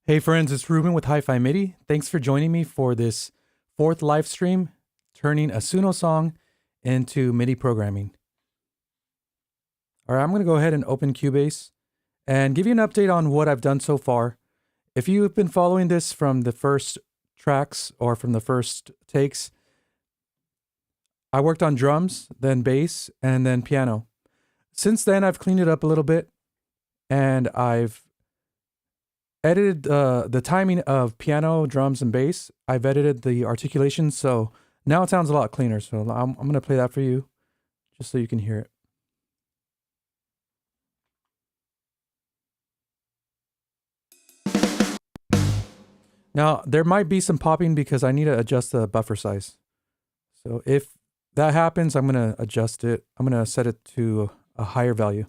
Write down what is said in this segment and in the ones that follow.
Hey friends, it's Ruben with Hi-Fi MIDI. Thanks for joining me for this fourth live stream, turning a Suno song into MIDI programming. All right, I'm going to go ahead and open Cubase and give you an update on what I've done so far. If you've been following this from the first tracks or from the first takes, I worked on drums, then bass, and then piano. Since then, I've cleaned it up a little bit, and I've edited the timing of piano, drums, and bass. I've edited the articulation, so now it sounds a lot cleaner. So I'm going to play that for you, just so you can hear it. Now, there might be some popping because I need to adjust the buffer size. So if that happens, I'm going to adjust it. I'm going to set it to a higher value.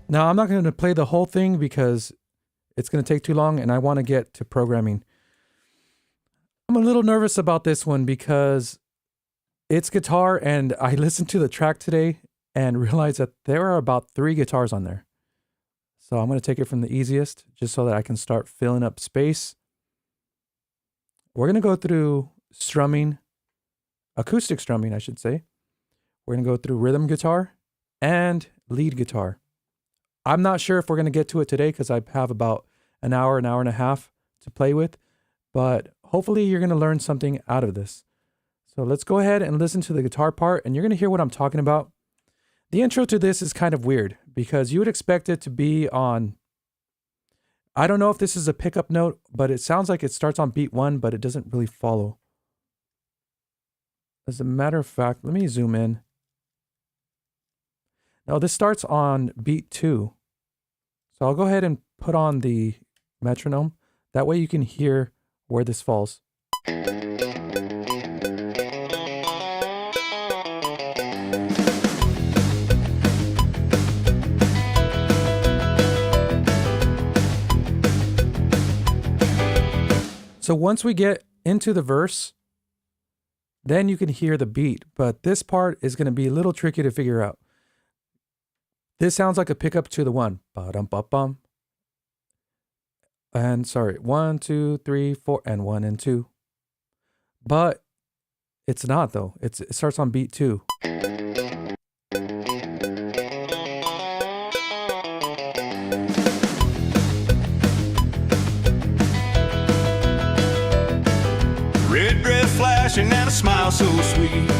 Now, I'm not going to play the whole thing because it's going to take too long and I want to get to programming. I'm a little nervous about this one because it's guitar, and I listened to the track today and realized that there are about 3 guitars on there. So I'm going to take it from the easiest just so that I can start filling up space. We're going to go through strumming, acoustic strumming, I should say. We're going to go through rhythm guitar and lead guitar. I'm not sure if we're going to get to it today because I have about an hour and a half to play with, but hopefully you're going to learn something out of this. So let's go ahead and listen to the guitar part, and you're going to hear what I'm talking about. The intro to this is kind of weird because you would expect it to be on, I don't know if this is a pickup note, but it sounds like it starts on beat 1, but it doesn't really follow. As a matter of fact, let me zoom in. No, this starts on beat 2. So I'll go ahead and put on the metronome. That way you can hear where this falls. So once we get into the verse, then you can hear the beat, but this part is going to be a little tricky to figure out. This sounds like a pickup to the 1. Ba-dum-ba-bum. And sorry, 1, 2, 3, 4, and 1 and 2. But it's not though. It starts on beat 2. Red dress flashing and a smile so sweet.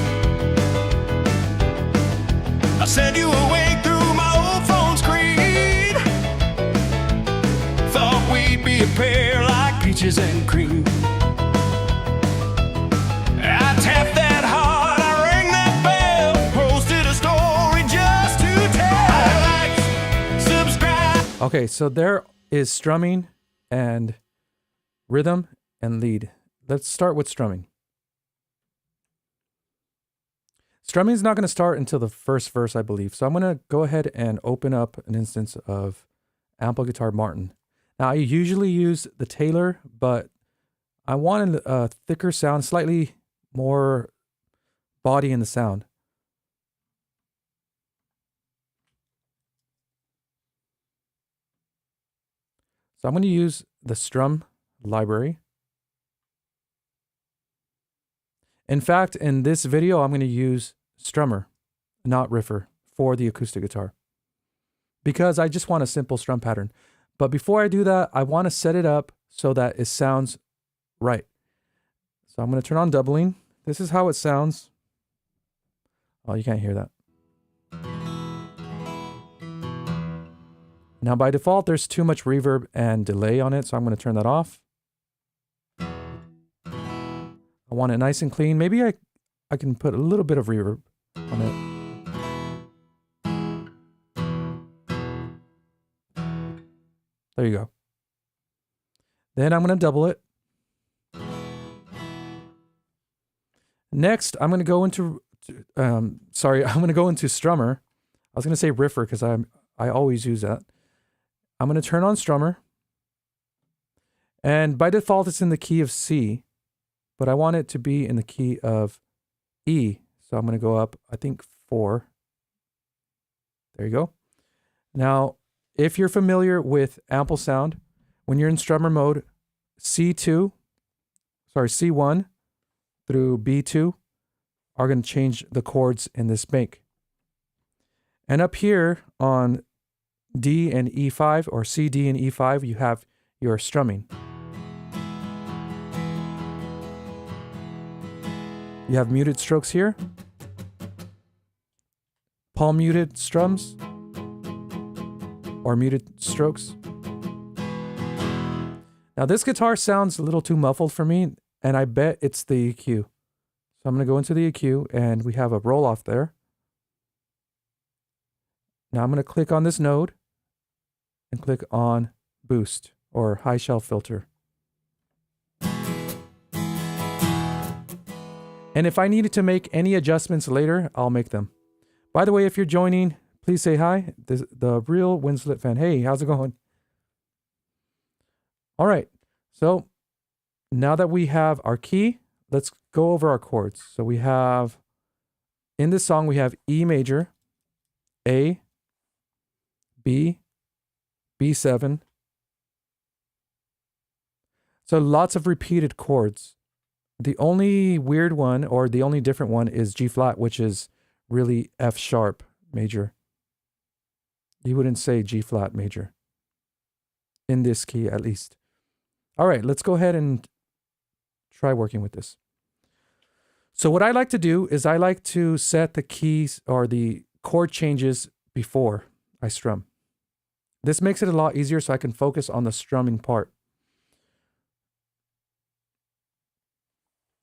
I sent you away through my old phone screen. Thought we'd be a pair like peaches and cream. I tapped that heart, I rang that bell, posted a story just to tell. Like, subscribe. Okay, so there is strumming and rhythm and lead. Let's start with strumming. Strumming is not going to start until the first verse, I believe. So I'm going to go ahead and open up an instance of Ample Guitar Martin. Now, I usually use the Taylor, but I wanted a thicker sound, slightly more body in the sound. So I'm going to use the Strum library. In fact, in this video, I'm going to use Strummer, not Riffer, for the acoustic guitar, because I just want a simple strum pattern. But before I do that, I want to set it up so that it sounds right. So I'm going to turn on doubling. This is how it sounds. Oh, you can't hear that. Now, by default, there's too much reverb and delay on it, so I'm going to turn that off. I want it nice and clean. Maybe I can put a little bit of reverb on it. There you go. Then I'm going to double it. Next, I'm going to go into, I'm going to go into strummer. I was going to say riffer because I always use that. I'm going to turn on strummer. And by default, it's in the key of C, but I want it to be in the key of E. So I'm going to go up, I think 4. There you go. Now, if you're familiar with ample sound, when you're in strummer mode, C1 through B2 are going to change the chords in this bank. And up here on D and E5, or C, D, and E5, you have your strumming. You have muted strokes here, palm muted strums, or muted strokes. Now this guitar sounds a little too muffled for me, and I bet it's the EQ. So I'm going to go into the EQ, and we have a roll off there. Now I'm going to click on this node and click on boost or high shelf filter. And if I needed to make any adjustments later, I'll make them. By the way, if you're joining, please say hi. The real Winslet fan. Hey, how's it going? All right. So now that we have our key, let's go over our chords. So we have, in this song, we have E major, A, B, B7. So lots of repeated chords. The only weird one, or the only different one, is G flat, which is really F sharp major. You wouldn't say G flat major. In this key, at least. All right, let's go ahead and try working with this. So what I like to do is I like to set the keys or the chord changes before I strum. This makes it a lot easier so I can focus on the strumming part.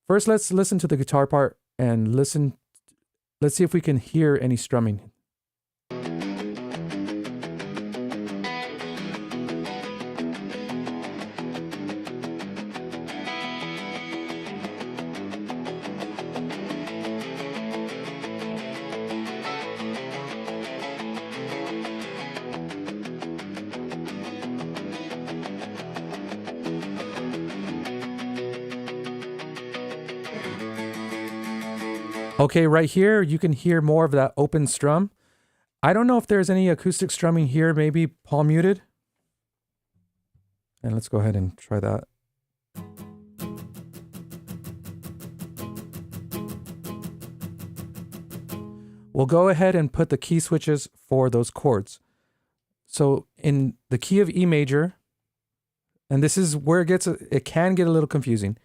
First, let's listen to the guitar part and listen. Let's see if we can hear any strumming. Okay, right here, you can hear more of that open strum. I don't know if there's any acoustic strumming here, maybe palm muted. And let's go ahead and try that. We'll go ahead and put the key switches for those chords. So in the key of E major, and this is where it can get a little confusing.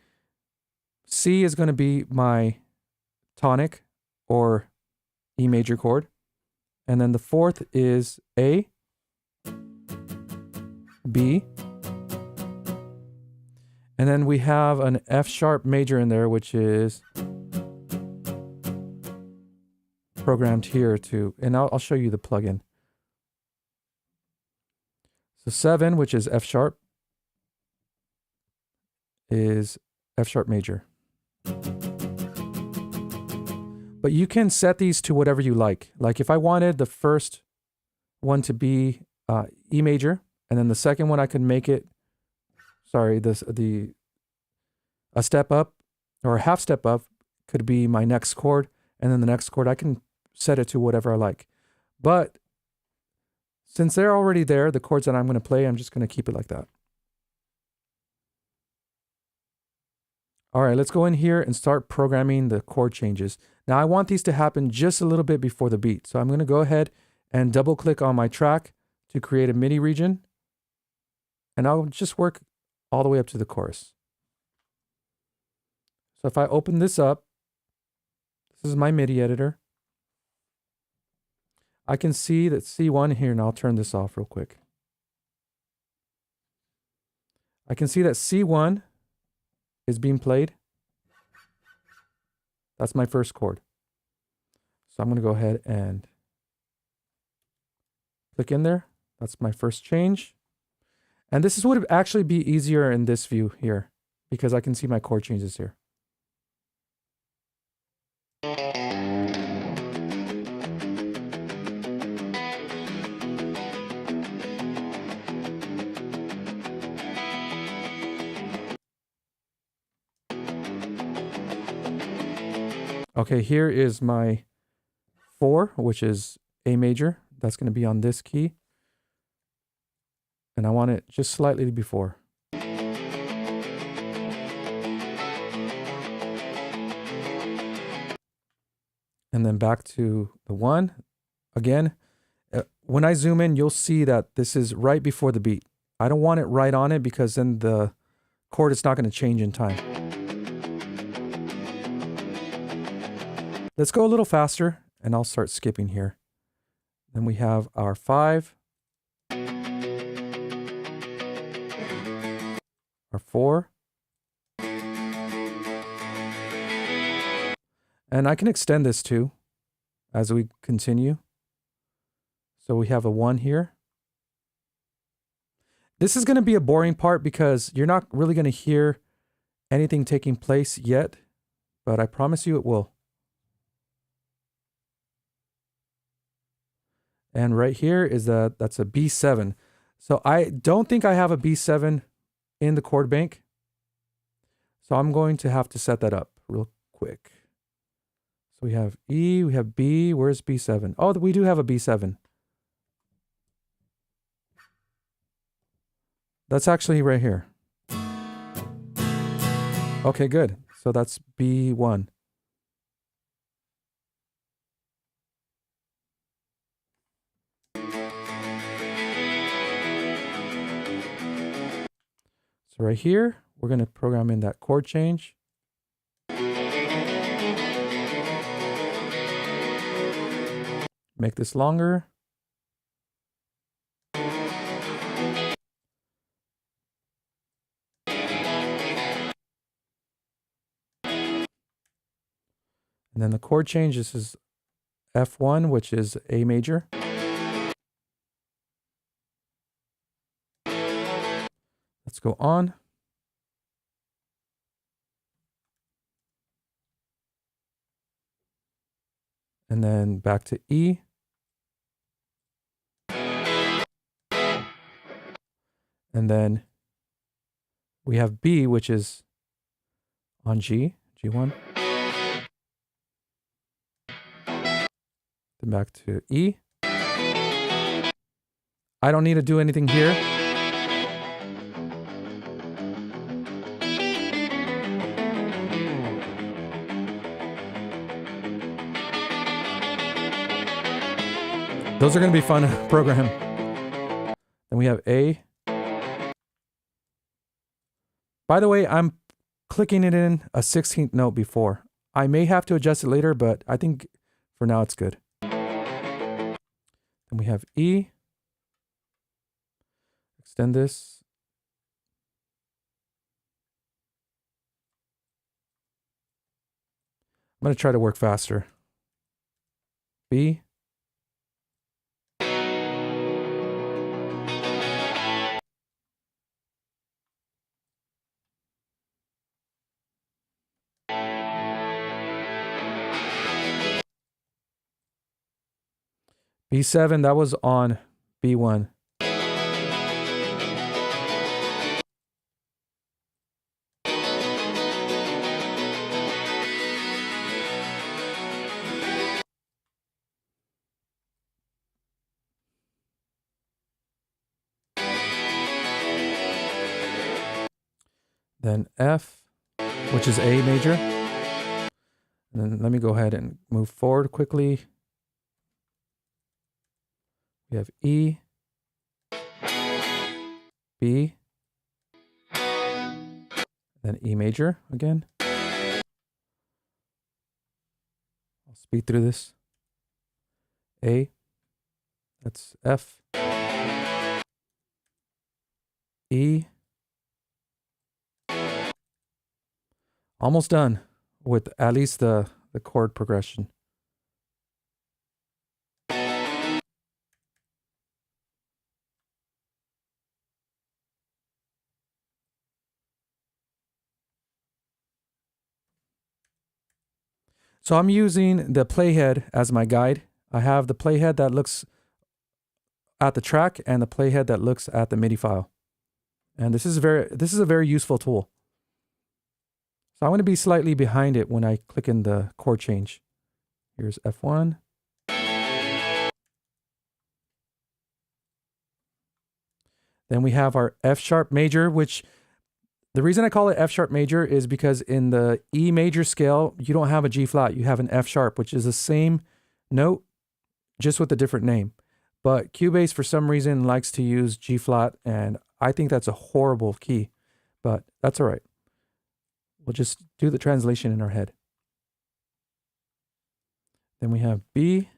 C is going to be my tonic or E major chord. And then the fourth is A, B, and then we have an F sharp major in there, which is programmed here too. And I'll show you the plugin. So 7, which is F sharp, is F sharp major. But you can set these to whatever you like. Like if I wanted the first one to be E major, and then the second one I could make it, a step up or a half step up could be my next chord, and then the next chord I can set it to whatever I like. But since they're already there, the chords that I'm going to play, I'm just going to keep it like that. All right, let's go in here and start programming the chord changes. Now I want these to happen just a little bit before the beat. So I'm going to go ahead and double click on my track to create a MIDI region. And I'll just work all the way up to the chorus. So if I open this up, this is my MIDI editor. I can see that C1 here, and I'll turn this off real quick. I can see that C1 is being played. That's my first chord. So I'm going to go ahead and click in there. That's my first change. And this would actually be easier in this view here because I can see my chord changes here. Okay, here is my 4, which is A major. That's going to be on this key. And I want it just slightly before. And then back to the 1. Again, when I zoom in, you'll see that this is right before the beat. I don't want it right on it because then the chord is not going to change in time. Let's go a little faster, and I'll start skipping here. Then we have our 5, our 4, and I can extend this too as we continue. So we have a 1 here. This is going to be a boring part because you're not really going to hear anything taking place yet, but I promise you it will. And right here is that's a B7. So I don't think I have a B7 in the chord bank. So I'm going to have to set that up real quick. So we have E, we have B, where's B7? Oh, we do have a B7. That's actually right here. Okay, good. So that's B1. So right here, we're going to program in that chord change. Make this longer. And then the chord change, this is F1, which is A major. Let's go on. And then back to E. And then we have B, which is on G, G1. Then back to E. I don't need to do anything here. Those are going to be fun to program. Then we have A. By the way, I'm clicking it in a 16th note before. I may have to adjust it later, but I think for now it's good. Then we have E. Extend this. I'm going to try to work faster. B. B7, that was on B1. Then F, which is A major. And then let me go ahead and move forward quickly. We have E, B, then E major again. I'll speed through this. A, that's F, E. Almost done with at least the chord progression. And So I'm using the playhead as my guide. I have the playhead that looks at the track and the playhead that looks at the MIDI file. And this is a very useful tool. So I'm going to be slightly behind it when I click in the chord change. Here's F1. Then we have our F sharp major, which the reason I call it F sharp major is because in the E major scale, you don't have a G flat, you have an F sharp, which is the same note, just with a different name. But Cubase, for some reason, likes to use G flat, and I think that's a horrible key, but that's all right. We'll just do the translation in our head. Then we have B.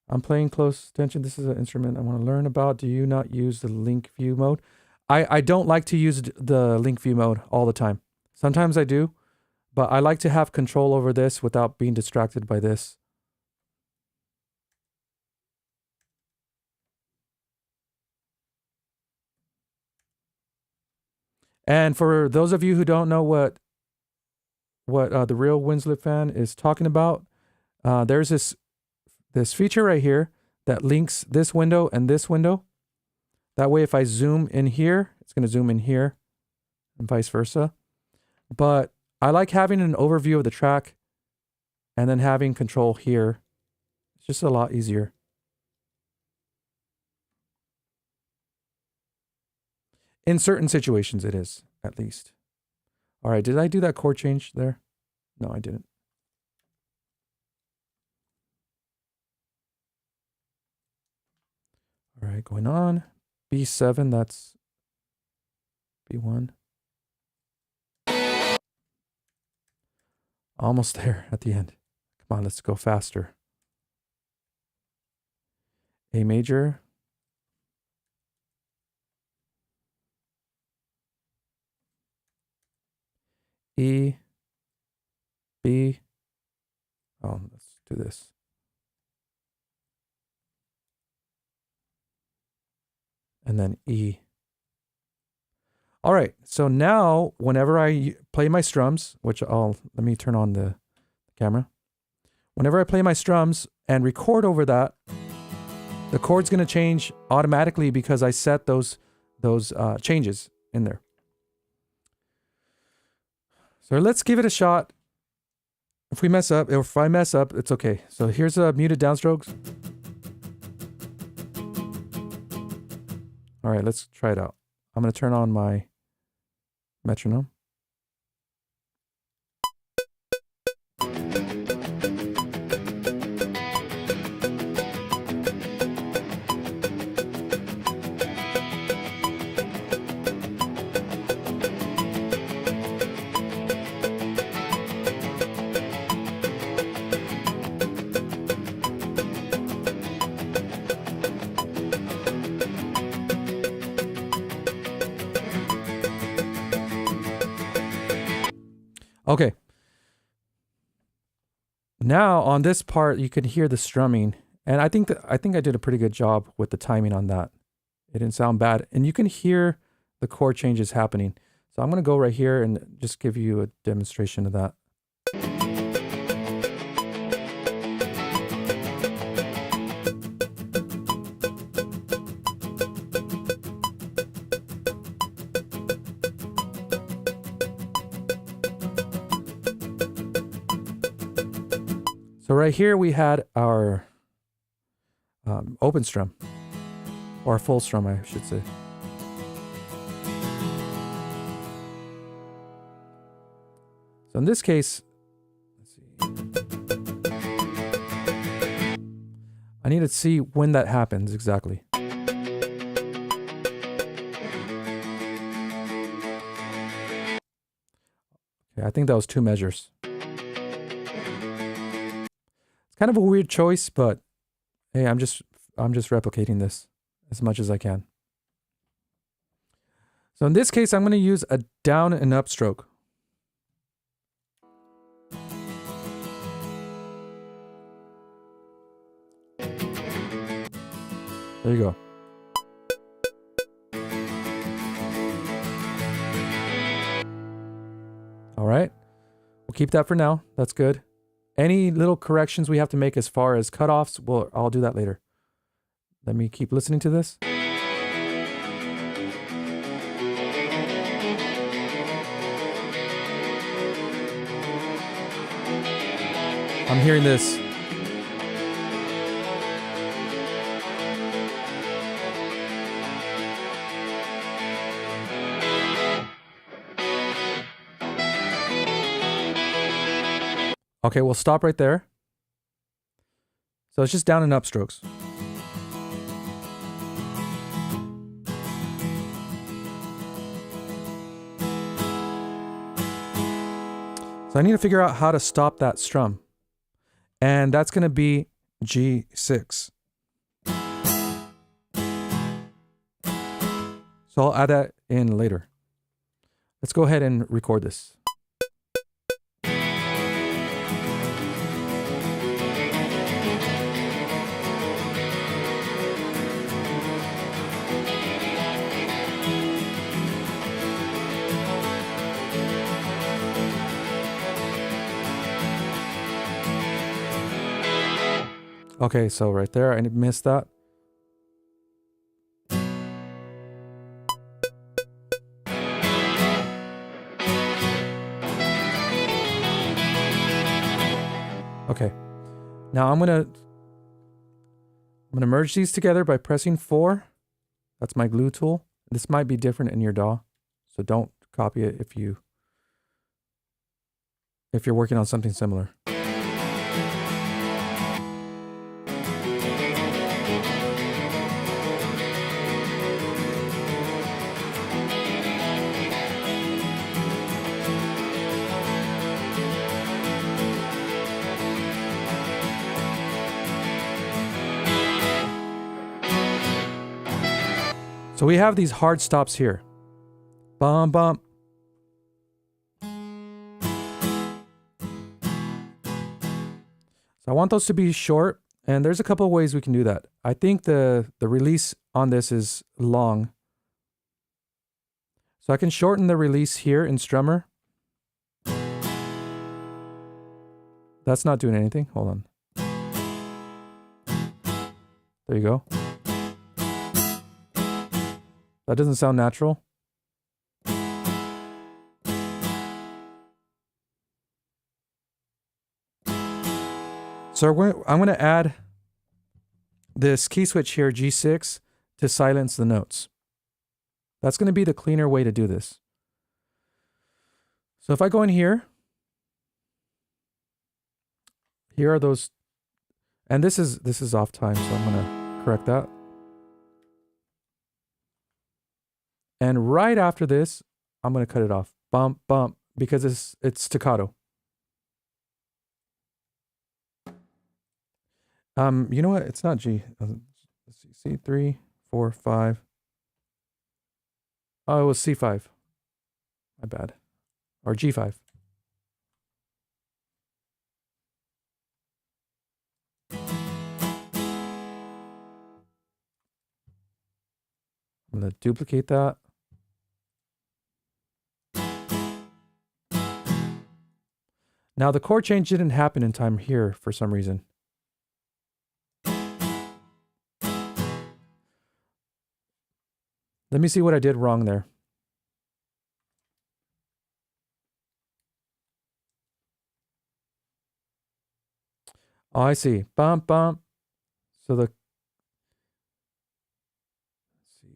I'm playing close attention. This is an instrument I want to learn about. Do you not use the link view mode? I don't like to use the link view mode all the time. Sometimes I do, but I like to have control over this without being distracted by this. And for those of you who don't know what the real Winslet fan is talking about, there's this feature right here that links this window and this window. That way, if I zoom in here, it's going to zoom in here and vice versa. But I like having an overview of the track and then having control here. It's just a lot easier. In certain situations, it is, at least. All right, did I do that chord change there? No, I didn't. All right, going on. B7, that's B1. Almost there at the end. Come on, let's go faster. A major. E, B. Oh, let's do this. And then E. All right, so now whenever I play my strums, which let me turn on the camera. Whenever I play my strums and record over that, the chord's going to change automatically because I set those changes in there. So let's give it a shot. If I mess up, it's okay. So here's a muted downstrokes. All right, let's try it out. I'm going to turn on my metronome. Okay. Now on this part, you can hear the strumming, and I think I did a pretty good job with the timing on that. It didn't sound bad, and you can hear the chord changes happening. So I'm going to go right here and just give you a demonstration of that. So right here we had our open strum, or full strum, I should say. So in this case, let's see. I need to see when that happens exactly. Okay, I think that was 2 measures. Kind of a weird choice, but hey, I'm just replicating this as much as I can. So in this case, I'm going to use a down and up stroke. There you go. right. We'll keep that for now. That's good. Any little corrections we have to make as far as cutoffs, I'll do that later. Let me keep listening to this. I'm hearing this. Okay, we'll stop right there. So it's just down and up strokes. So I need to figure out how to stop that strum. And that's going to be G6. So I'll add that in later. Let's go ahead and record this. Okay, so right there, I missed that. Okay, now I'm gonna merge these together by pressing 4. That's my glue tool. This might be different in your DAW, so don't copy it if you're working on something similar. So we have these hard stops here. Bum, bum. So I want those to be short, and there's a couple of ways we can do that. I think the release on this is long. So I can shorten the release here in Strummer. That's not doing anything. Hold on. There you go. That doesn't sound natural. So I'm going to add this key switch here, G6, to silence the notes. That's going to be the cleaner way to do this. So if I go in here, here are those, and this is off time, so I'm going to correct that. And right after this, I'm going to cut it off. Bump, bump, because it's staccato. You know what? It's not G. Let's see. C3, 4, 5. Oh, it was C5. My bad. Or G5. I'm going to duplicate that. Now the chord change didn't happen in time here for some reason. Let me see what I did wrong there. Oh, I see. Bump, bump. So the... Let's see.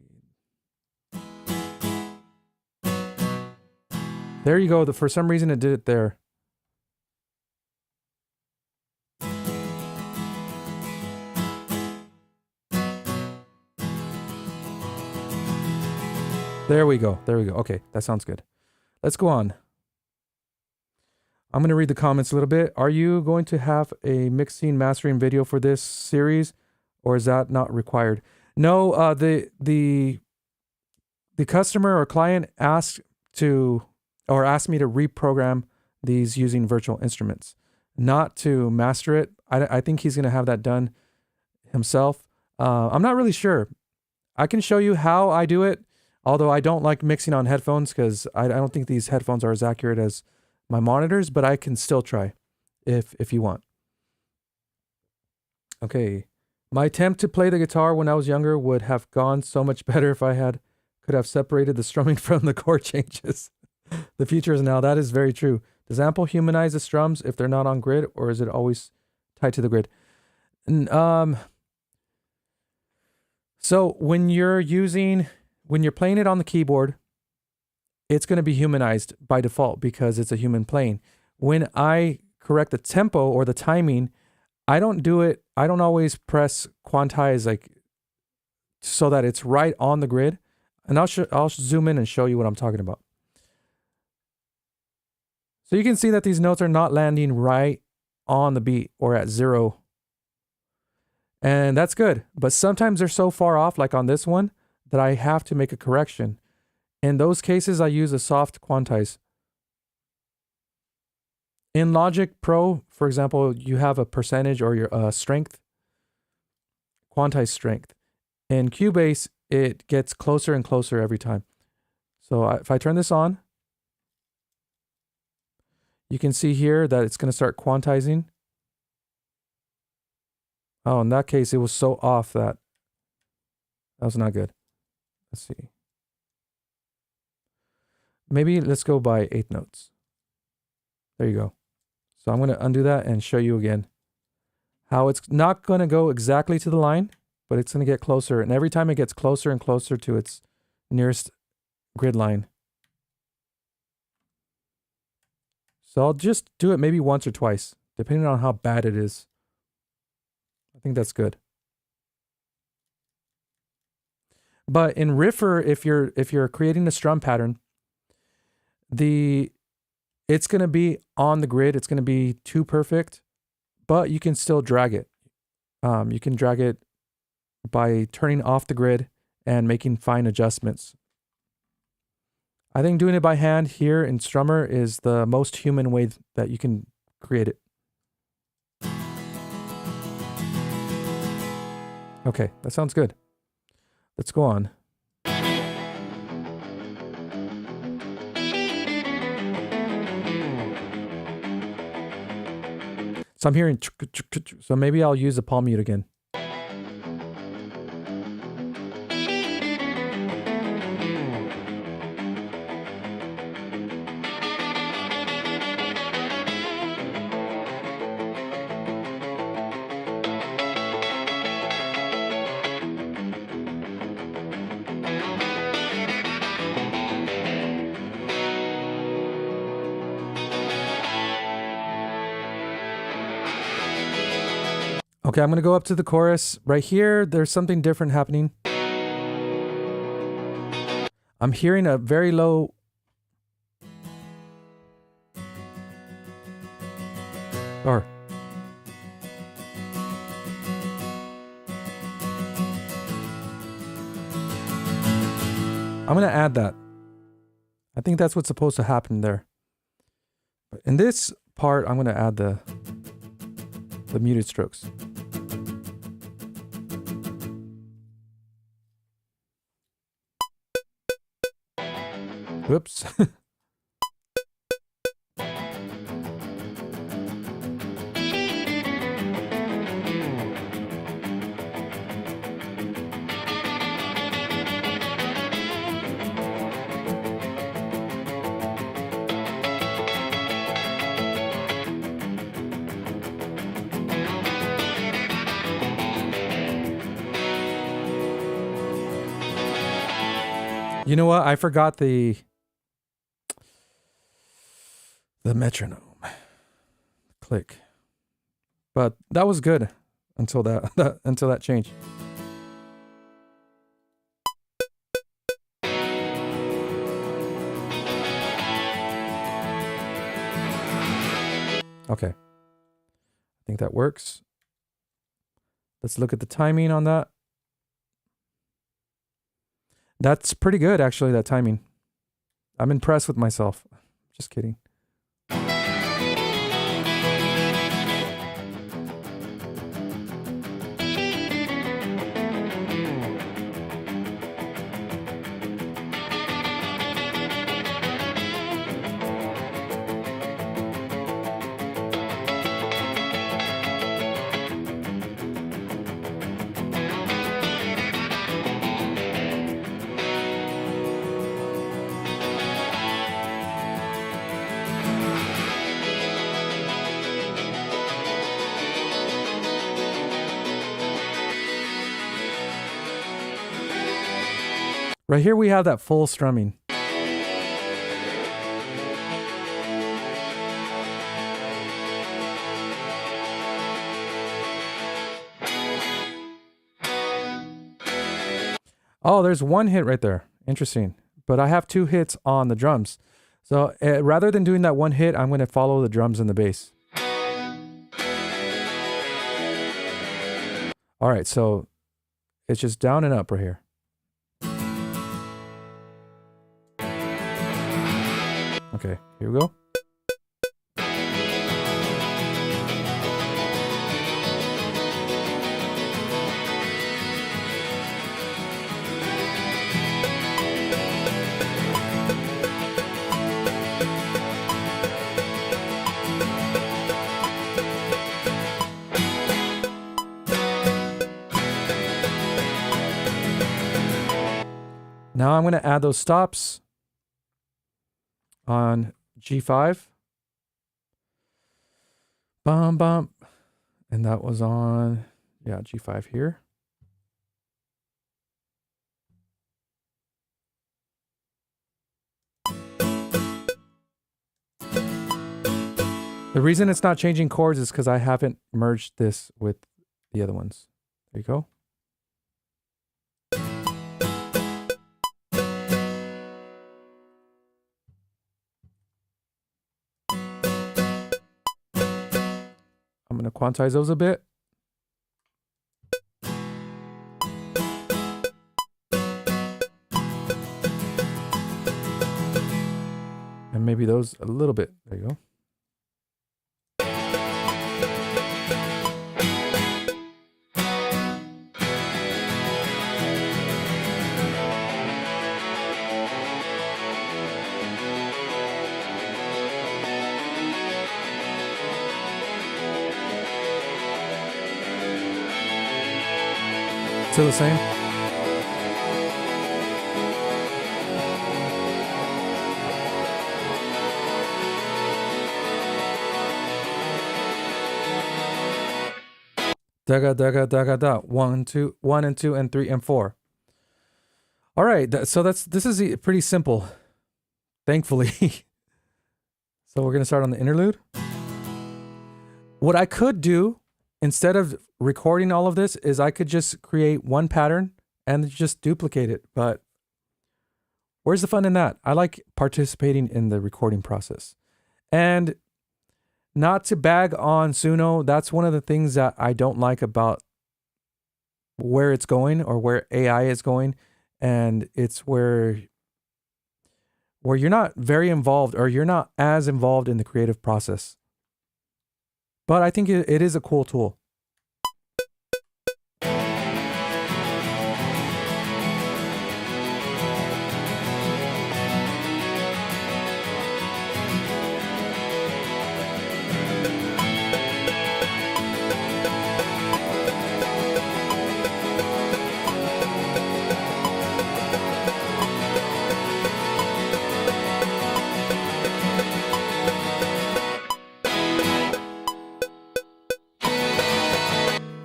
There you go. For some reason it did it there. There we go. There we go. Okay, that sounds good. Let's go on. I'm going to read the comments a little bit. Are you going to have a mixing mastering video for this series, or is that not required? No, the customer or client asked me to reprogram these using virtual instruments, not to master it. I think he's going to have that done himself. I'm not really sure. I can show you how I do it. Although I don't like mixing on headphones because I don't think these headphones are as accurate as my monitors, but I can still try if you want. Okay. My attempt to play the guitar when I was younger would have gone so much better if I could have separated the strumming from the chord changes. The future is now. That is very true. Does Ample humanize the strums if they're not on grid, or is it always tied to the grid? So when you're playing it on the keyboard, it's going to be humanized by default because it's a human playing. When I correct the tempo or the timing, I don't always press quantize like so that it's right on the grid. And I'll zoom in and show you what I'm talking about. So you can see that these notes are not landing right on the beat or at 0. And that's good. But sometimes they're so far off, like on this one, that I have to make a correction. In those cases, I use a soft quantize. In Logic Pro, for example, you have a percentage or your strength, quantize strength. In Cubase, it gets closer and closer every time. So if I turn this on, you can see here that it's going to start quantizing. Oh, in that case, it was so off that was not good. Let's see. Maybe let's go by 8 notes. There you go. So I'm going to undo that and show you again how it's not going to go exactly to the line, but it's going to get closer. And every time it gets closer and closer to its nearest grid line. So I'll just do it maybe once or twice, depending on how bad it is. I think that's good. But in Riffer, if you're creating a strum pattern, it's going to be on the grid. It's going to be too perfect, but you can still drag it. You can drag it by turning off the grid and making fine adjustments. I think doing it by hand here in Strummer is the most human way that you can create it. Okay, that sounds good. Let's go on. So I'm hearing, so maybe I'll use the palm mute again. Okay, I'm going to go up to the chorus. Right here, there's something different happening. I'm hearing a very low... Or... I'm going to add that. I think that's what's supposed to happen there. But in this part, I'm going to add the muted strokes. Whoops. You know what? I forgot the metronome. Click. But that was good until that changed. Okay. I think that works. Let's look at the timing on that. That's pretty good, actually, that timing. I'm impressed with myself. Just kidding. Right here we have that full strumming. Oh, there's one hit right there. Interesting. But I have 2 hits on the drums. So rather than doing that one hit, I'm going to follow the drums and the bass. All right, so it's just down and up right here. Okay, here we go. Now I'm going to add those stops on G5. Bum, bum. And that was on, yeah, G5 here. The reason it's not changing chords is because I haven't merged this with the other ones. There you go. I'm going to quantize those a bit. And maybe those a little bit. There you go. Still the same? Daga, daga, daga, da. 1, 2, 1 and 2 and 3 and 4. All right, so this is pretty simple, thankfully. So we're gonna start on the interlude. What I could do, instead of recording all of this, is I could just create one pattern and just duplicate it. But where's the fun in that? I like participating in the recording process. And not to bag on Suno, that's one of the things that I don't like about where it's going or where AI is going. And it's where you're not very involved, or you're not as involved in the creative process. But I think it is a cool tool.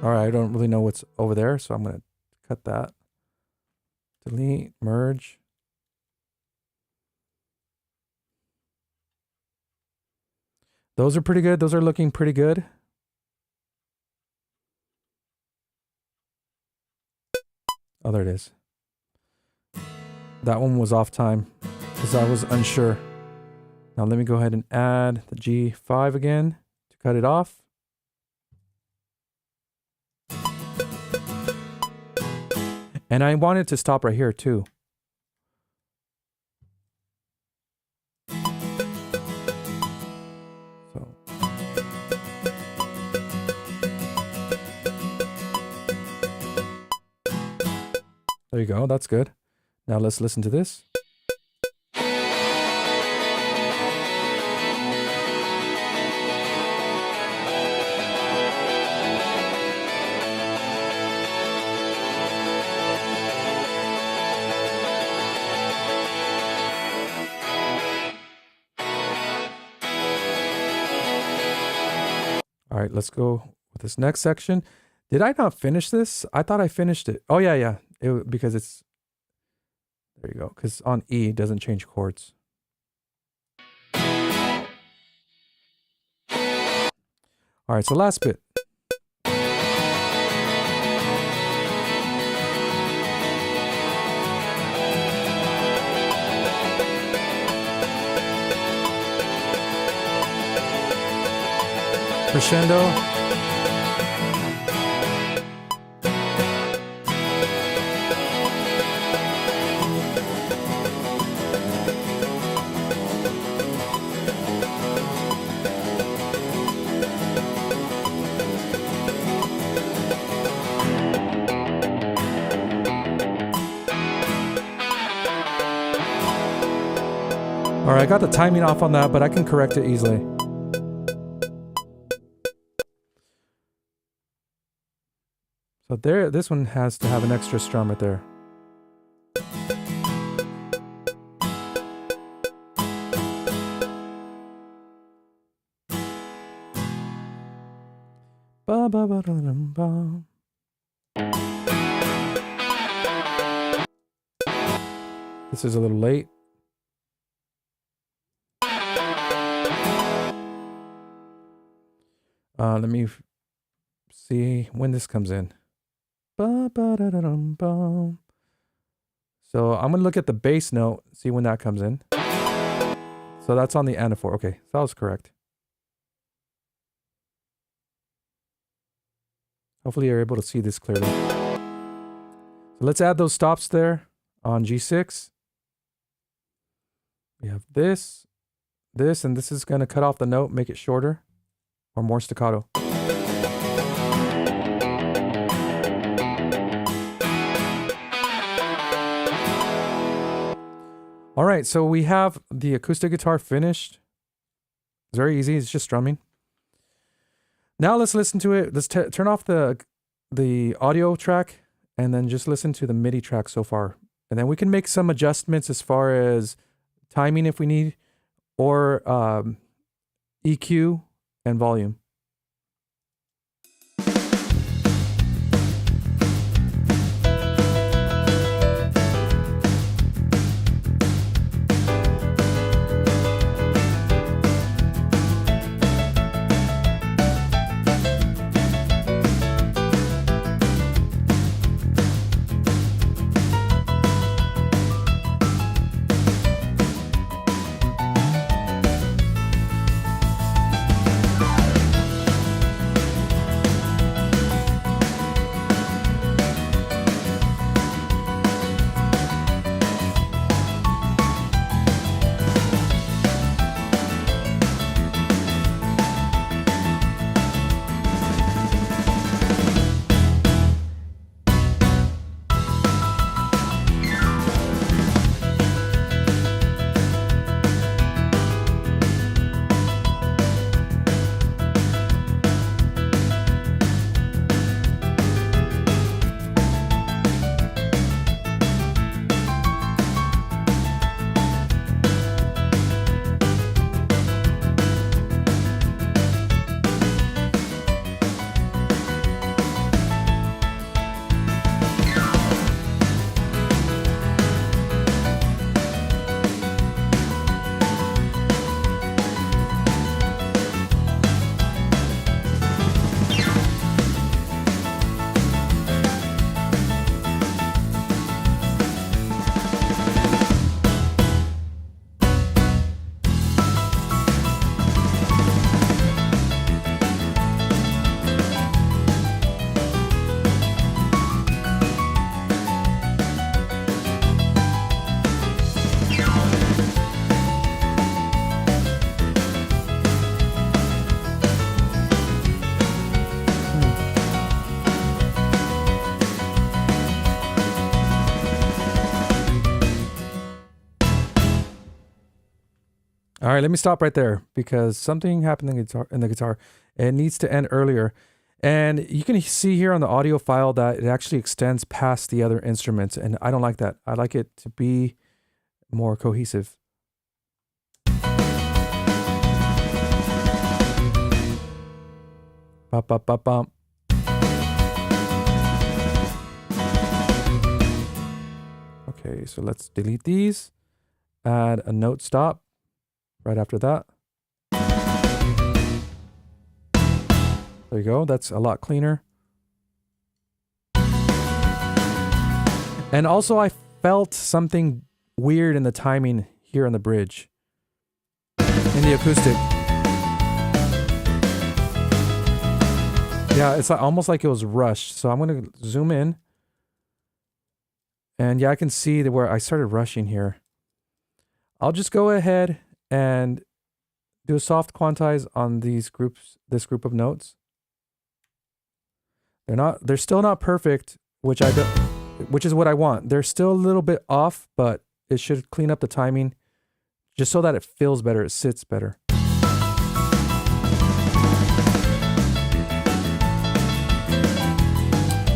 All right, I don't really know what's over there, so I'm going to cut that. Delete, merge. Those are pretty good. Those are looking pretty good. Oh, there it is. That one was off time because I was unsure. Now let me go ahead and add the G5 again to cut it off. And I wanted to stop right here too. So. There you go, that's good. Now let's listen to this. All right, let's go with this next section. Did I not finish this? I thought I finished it. Oh, yeah. Because it's There you go. Because on E, it doesn't change chords. All right, so last bit. Crescendo. All right, I got the timing off on that, but I can correct it easily. So there, this one has to have an extra strum right there. Ba ba ba da dum ba. This is a little late. Let me see when this comes in. Ba ba da da dum ba. So I'm gonna look at the bass note, see when that comes in. So that's on the anaphore. Okay, so that was correct. Hopefully you're able to see this clearly. So let's add those stops there on G6. We have this, and this is gonna cut off the note, make it shorter or more staccato. All right, so we have the acoustic guitar finished. It's very easy, it's just strumming. Now let's listen to it. Let's turn off the audio track and then just listen to the MIDI track so far. And then we can make some adjustments as far as timing if we need, or EQ and volume. All right, let me stop right there because something happened in the guitar. It needs to end earlier. And you can see here on the audio file that it actually extends past the other instruments, and I don't like that. I like it to be more cohesive. Bop, bop, bop, bop. Okay, so let's delete these. Add a note stop right after that. There you go. That's a lot cleaner. And also I felt something weird in the timing here on the bridge. In the acoustic. Yeah, it's almost like it was rushed. So I'm going to zoom in. And yeah, I can see that where I started rushing here. I'll just go ahead and do a soft quantize on these groups, this group of notes. They're still not perfect, which is what I want. They're still a little bit off, but it should clean up the timing just so that it feels better, it sits better.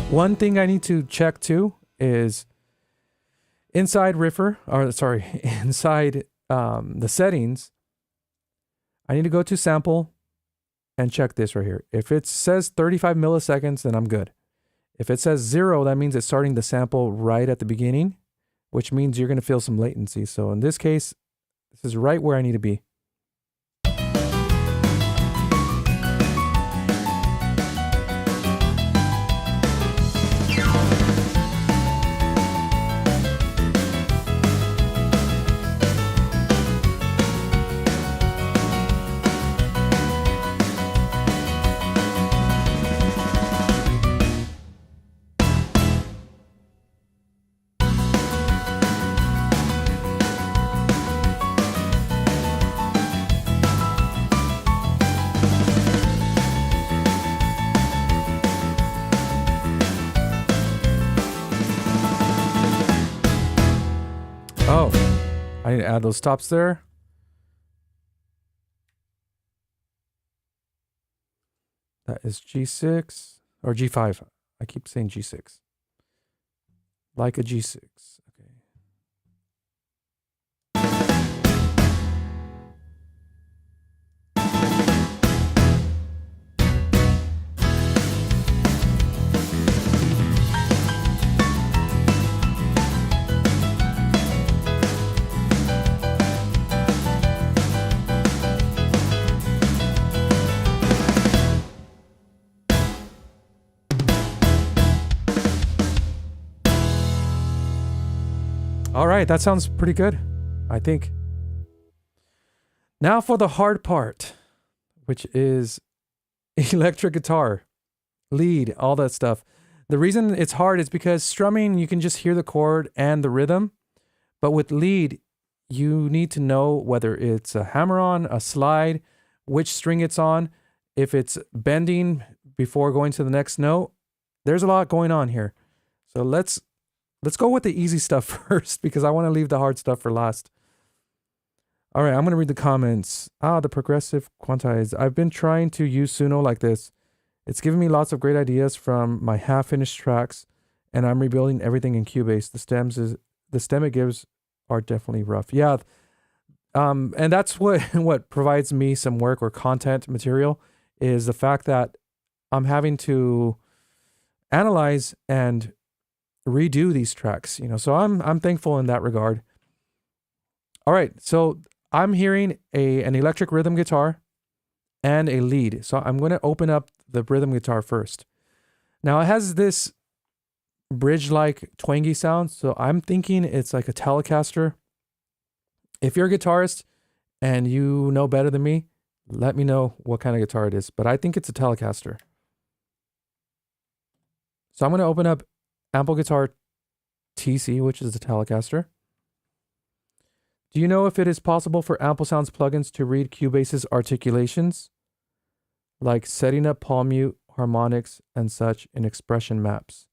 One thing I need to check too is inside inside the settings, I need to go to sample and check this right here. If it says 35 milliseconds, then I'm good. If it says 0, that means it's starting the sample right at the beginning, which means you're going to feel some latency. So in this case, this is right where I need to be. Oh, I need to add those stops there. That is G6 or G5. I keep saying G6. Like a G6. Okay. All right, that sounds pretty good, I think. Now for the hard part, which is electric guitar, lead, all that stuff. The reason it's hard is because strumming, you can just hear the chord and the rhythm. But with lead, you need to know whether it's a hammer-on, a slide, which string it's on, if it's bending before going to the next note. There's a lot going on here. So let's go with the easy stuff first because I want to leave the hard stuff for last. All right, I'm going to read the comments. The progressive quantize. I've been trying to use Suno like this. It's given me lots of great ideas from my half-finished tracks, and I'm rebuilding everything in Cubase. The stem it gives are definitely rough. Yeah, and that's what provides me some work or content material is the fact that I'm having to analyze and redo these tracks, so I'm thankful in that regard. All right, so I'm hearing an electric rhythm guitar and a lead. So I'm going to open up the rhythm guitar first. Now it has this bridge-like twangy sound, so I'm thinking it's like a Telecaster. If you're a guitarist and you know better than me, let me know what kind of guitar it is, but I think it's a Telecaster. So I'm going to open up Ample Guitar TC, which is the Telecaster. Do you know if it is possible for Ample Sounds plugins to read Cubase's articulations, like setting up palm mute, harmonics, and such in expression maps?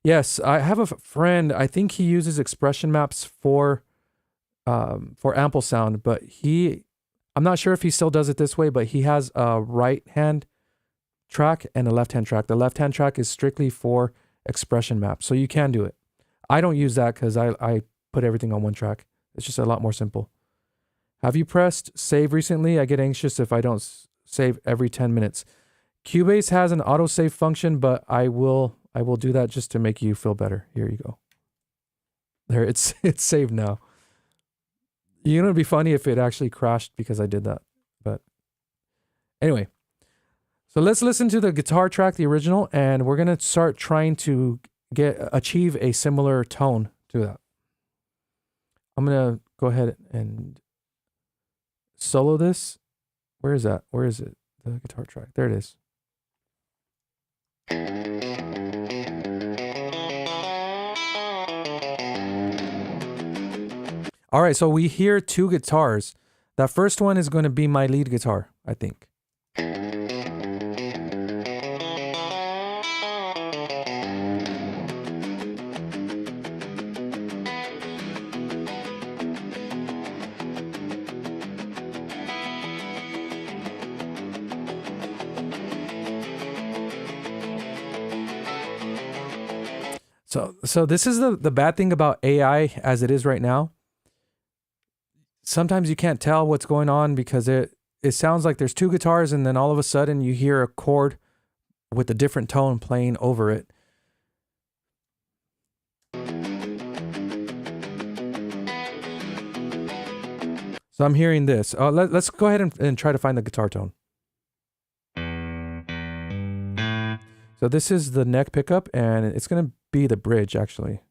Yes, I have a friend. I think he uses expression maps for Ample Sound, but I'm not sure if he still does it this way, but he has a right-hand track and a left-hand track. The left-hand track is strictly for expression maps, so you can do it. I don't use that because I put everything on one track. It's just a lot more simple. Have you pressed save recently? I get anxious if I don't save every 10 minutes. Cubase has an autosave function, but I will do that just to make you feel better. Here you go. There, it's saved now. You know, it'd be funny if it actually crashed because I did that. But anyway, so let's listen to the guitar track, the original, and we're gonna start trying to achieve a similar tone to that. I'm gonna go ahead and solo this. Where is that? Where is it? The guitar track. There it is. All right, so we hear two guitars. That first one is going to be my lead guitar, I think. So this is the bad thing about AI as it is right now. Sometimes you can't tell what's going on because it sounds like there's two guitars and then all of a sudden you hear a chord with a different tone playing over it. So I'm hearing this. Let's go ahead and try to find the guitar tone. So this is the neck pickup and it's going to be the bridge actually.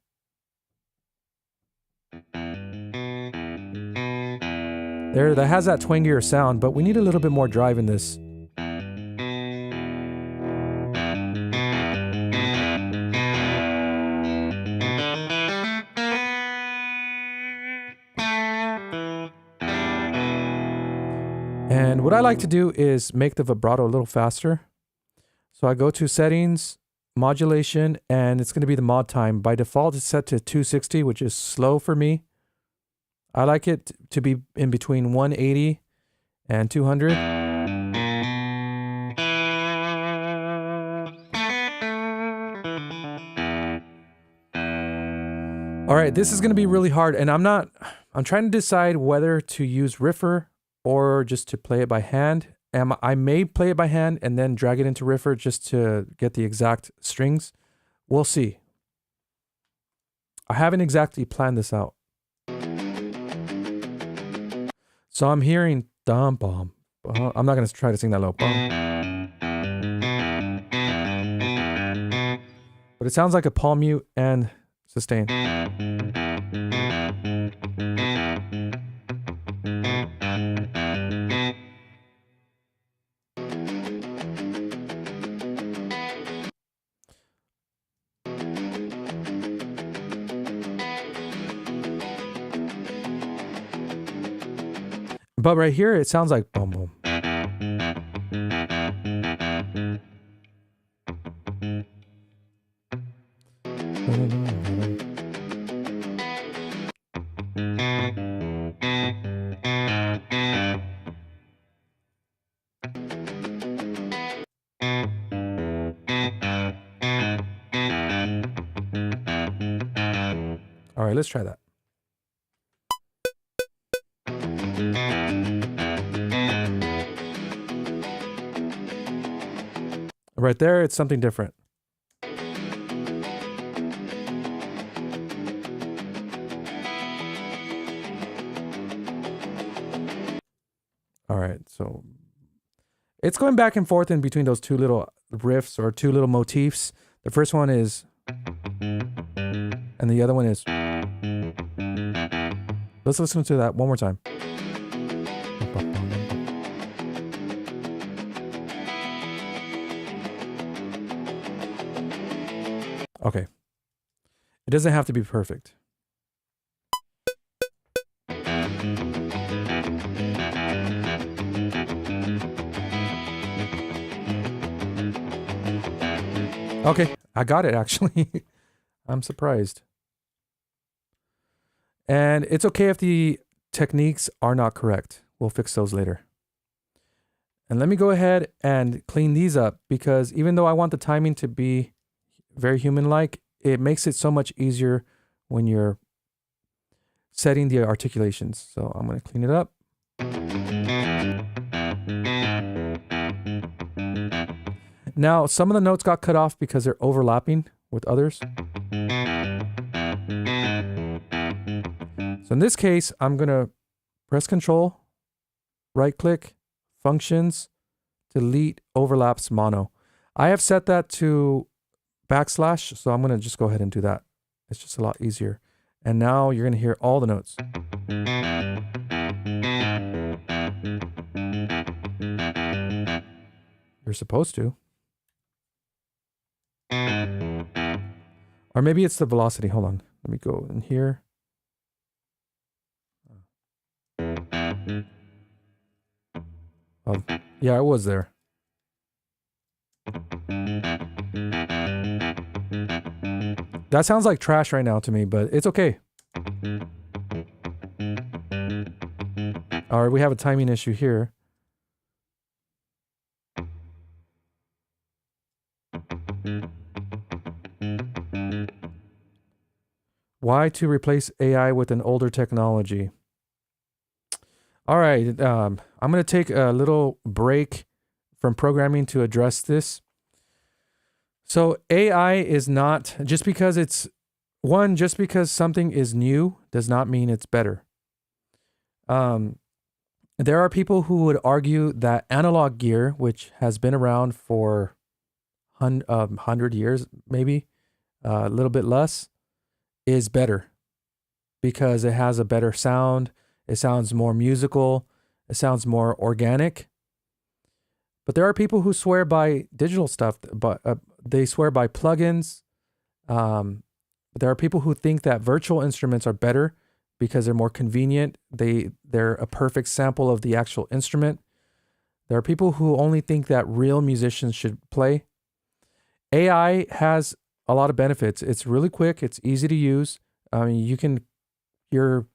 There, that has that twangier sound, but we need a little bit more drive in this. And what I like to do is make the vibrato a little faster. So I go to settings, modulation, and it's going to be the mod time. By default, it's set to 260, which is slow for me. I like it to be in between 180 and 200. All right, this is going to be really hard, and I'm trying to decide whether to use Riffer or just to play it by hand. I may play it by hand and then drag it into Riffer just to get the exact strings. We'll see. I haven't exactly planned this out. So I'm hearing dum bum. I'm not going to try to sing that low. But it sounds like a palm mute and sustain. But right here, it sounds like boom, boom. All right, let's try that. Right there, it's something different. All right, so it's going back and forth in between those two little riffs or two little motifs. The first one is, and the other one is. Let's listen to that one more time. Okay. It doesn't have to be perfect. Okay, I got it actually. I'm surprised. And it's okay if the techniques are not correct. We'll fix those later. And let me go ahead and clean these up because even though I want the timing to be very human-like, it makes it so much easier when you're setting the articulations. So I'm going to clean it up. Now, some of the notes got cut off because they're overlapping with others. So in this case, I'm going to press Control, right click, Functions, delete overlaps mono. I have set that to backslash, so I'm going to just go ahead and do that. It's just a lot easier. And now you're going to hear all the notes. You're supposed to. Or maybe it's the velocity. Hold on. Let me go in here. Oh, yeah, it was there. That sounds like trash right now to me, but it's okay. All right, we have a timing issue here. Why to replace AI with an older technology? All right, I'm going to take a little break from programming to address this. So AI is not, just because something is new does not mean it's better. There are people who would argue that analog gear, which has been around for 100 years, maybe a little bit less, is better because it has a better sound. It sounds more musical. It sounds more organic. But there are people who swear by digital stuff, but they swear by plugins. There are people who think that virtual instruments are better because they're more convenient. They're a perfect sample of the actual instrument. There are people who only think that real musicians should play. AI has a lot of benefits. It's really quick. It's easy to use. I mean, you're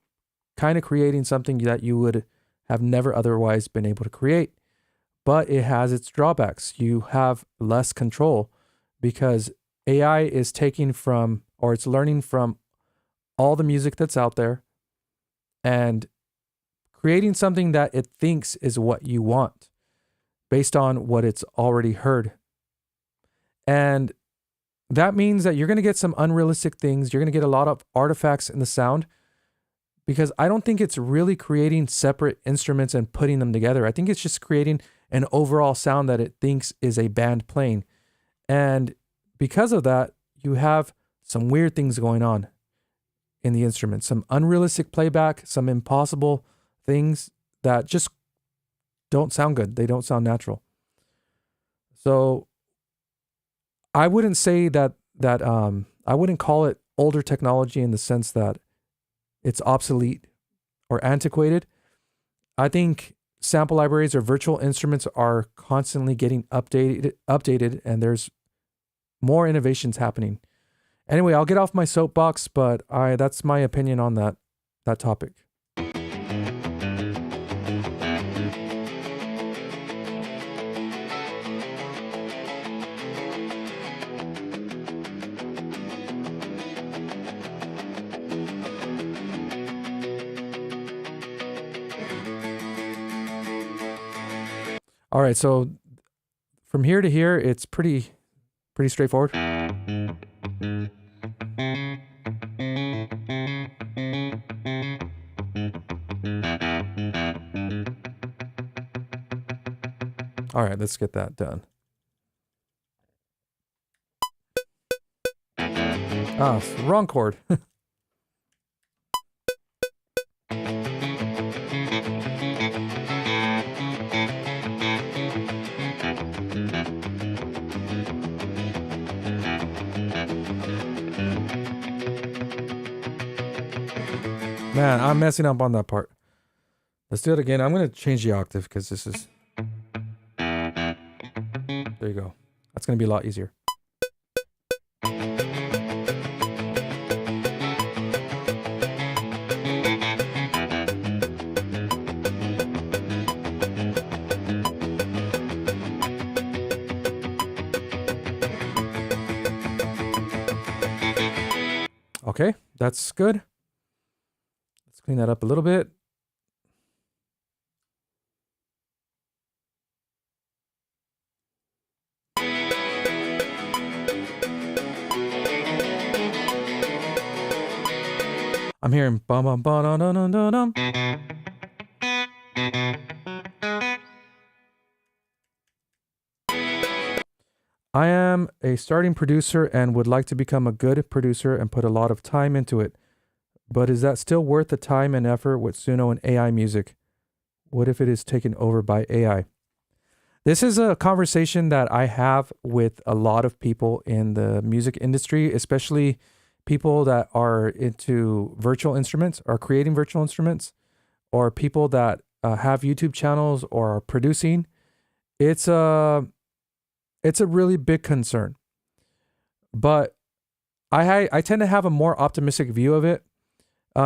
kind of creating something that you would have never otherwise been able to create. But it has its drawbacks. You have less control because AI is taking from, or it's learning from all the music that's out there and creating something that it thinks is what you want based on what it's already heard. And that means that you're going to get some unrealistic things. You're going to get a lot of artifacts in the sound because I don't think it's really creating separate instruments and putting them together. I think it's just creating an overall sound that it thinks is a band playing. And because of that, you have some weird things going on in the instrument, some unrealistic playback, some impossible things that just don't sound good. They don't sound natural. So I wouldn't say that I wouldn't call it older technology in the sense that it's obsolete or antiquated. I think sample libraries or virtual instruments are constantly getting updated, and there's more innovations happening. Anyway, I'll get off my soapbox, but that's my opinion on that topic. All right, so from here to here, it's pretty straightforward. All right, let's get that done. Wrong chord. Man, I'm messing up on that part. Let's do it again. I'm going to change the octave because this is... There you go. That's going to be a lot easier. Okay, that's good. Let's clean that up a little bit. I'm hearing bum bum bum dum dum dum dum. I am a starting producer and would like to become a good producer and put a lot of time into it. But is that still worth the time and effort with Suno and AI music? What if it is taken over by AI? This is a conversation that I have with a lot of people in the music industry, especially people that are into virtual instruments or creating virtual instruments, or people that have YouTube channels or are producing. It's a really big concern, but I tend to have a more optimistic view of it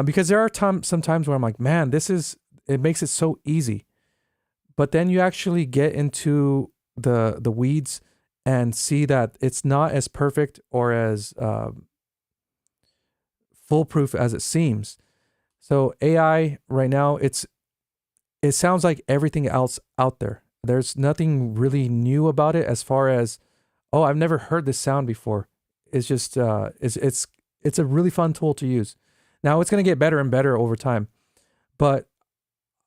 because there are some times where I'm like, man, it makes it so easy. But then you actually get into the weeds and see that it's not as perfect or as foolproof as it seems. So AI right now, it sounds like everything else out there. There's nothing really new about it as far as, oh, I've never heard this sound before. It's just it's a really fun tool to use. Now it's going to get better and better over time, but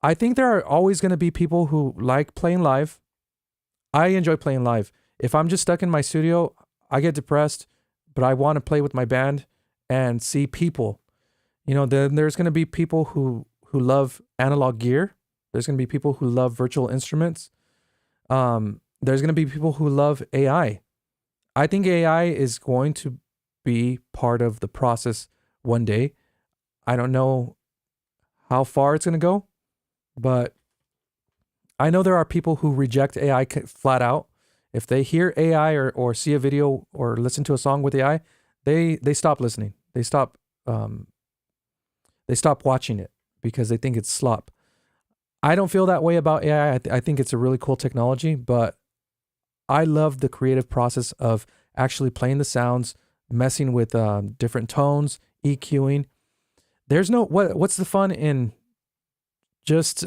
I think there are always going to be people who like playing live. I enjoy playing live. If I'm just stuck in my studio, I get depressed, but I want to play with my band and see people. You know, then there's going to be people who love analog gear. There's going to be people who love virtual instruments. There's going to be people who love AI. I think AI is going to be part of the process one day. I don't know how far it's going to go, but I know there are people who reject AI flat out. If they hear AI or see a video or listen to a song with AI, they stop listening. They stop watching it because they think it's slop. I don't feel that way about AI. I think it's a really cool technology, but I love the creative process of actually playing the sounds, messing with different tones, EQing. There's no what's the fun in just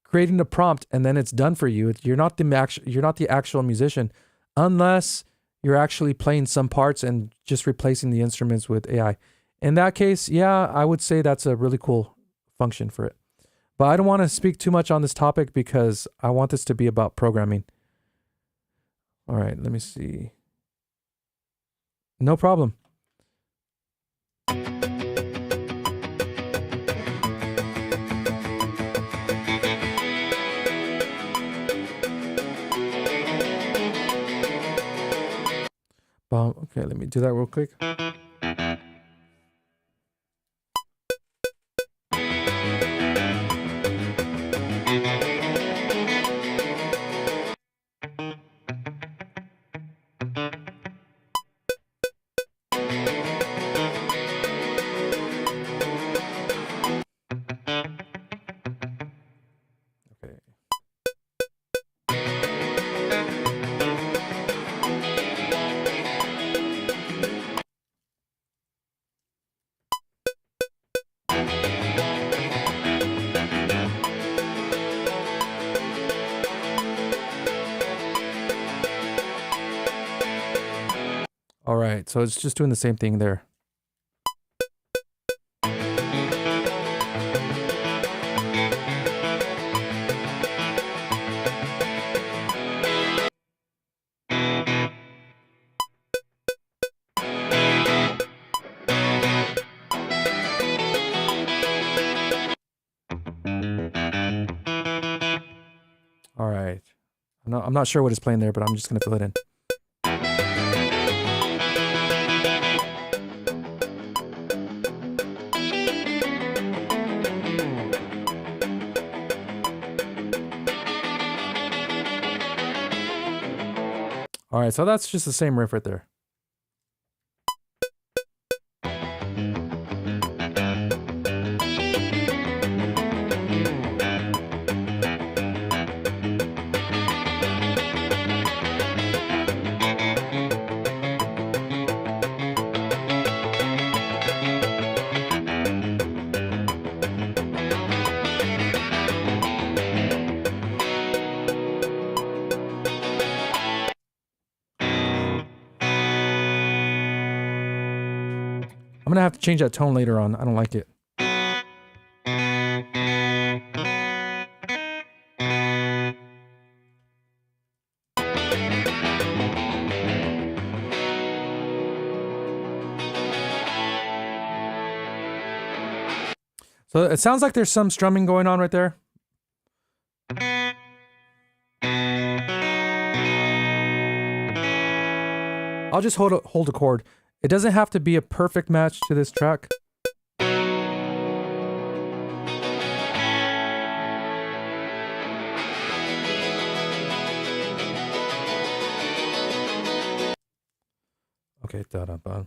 creating a prompt and then it's done for you. You're not the actual musician unless you're actually playing some parts and just replacing the instruments with AI. In that case, yeah, I would say that's a really cool function for it. But I don't want to speak too much on this topic because I want this to be about programming. All right, let me see. No problem. Okay, let me do that real quick. All right, so it's just doing the same thing there. All right. I'm not sure what it's playing there, but I'm just going to fill it in. All right, so that's just the same riff right there. I'm gonna have to change that tone later on. I don't like it. So it sounds like there's some strumming going on right there. I'll just hold a chord. It doesn't have to be a perfect match to this track. Okay, da-da-ba.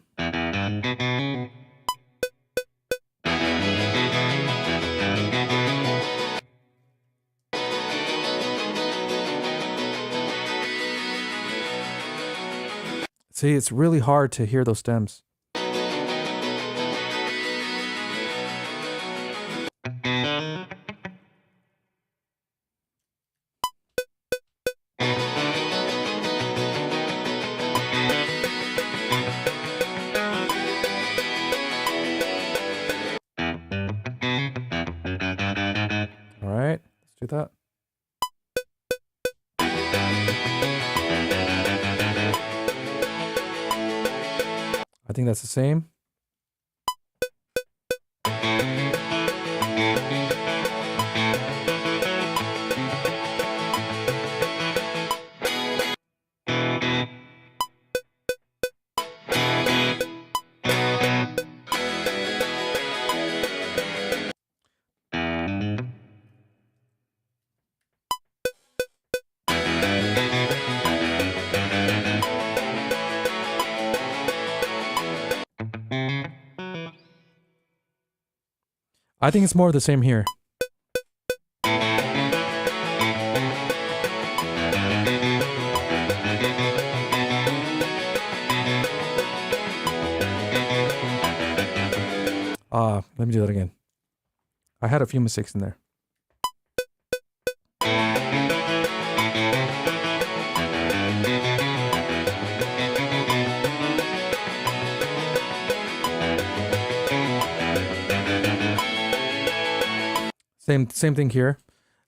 See, it's really hard to hear those stems. All right, let's do that. I think that's the same. I think it's more of the same here. Let me do that again. I had a few mistakes in there. Same thing here.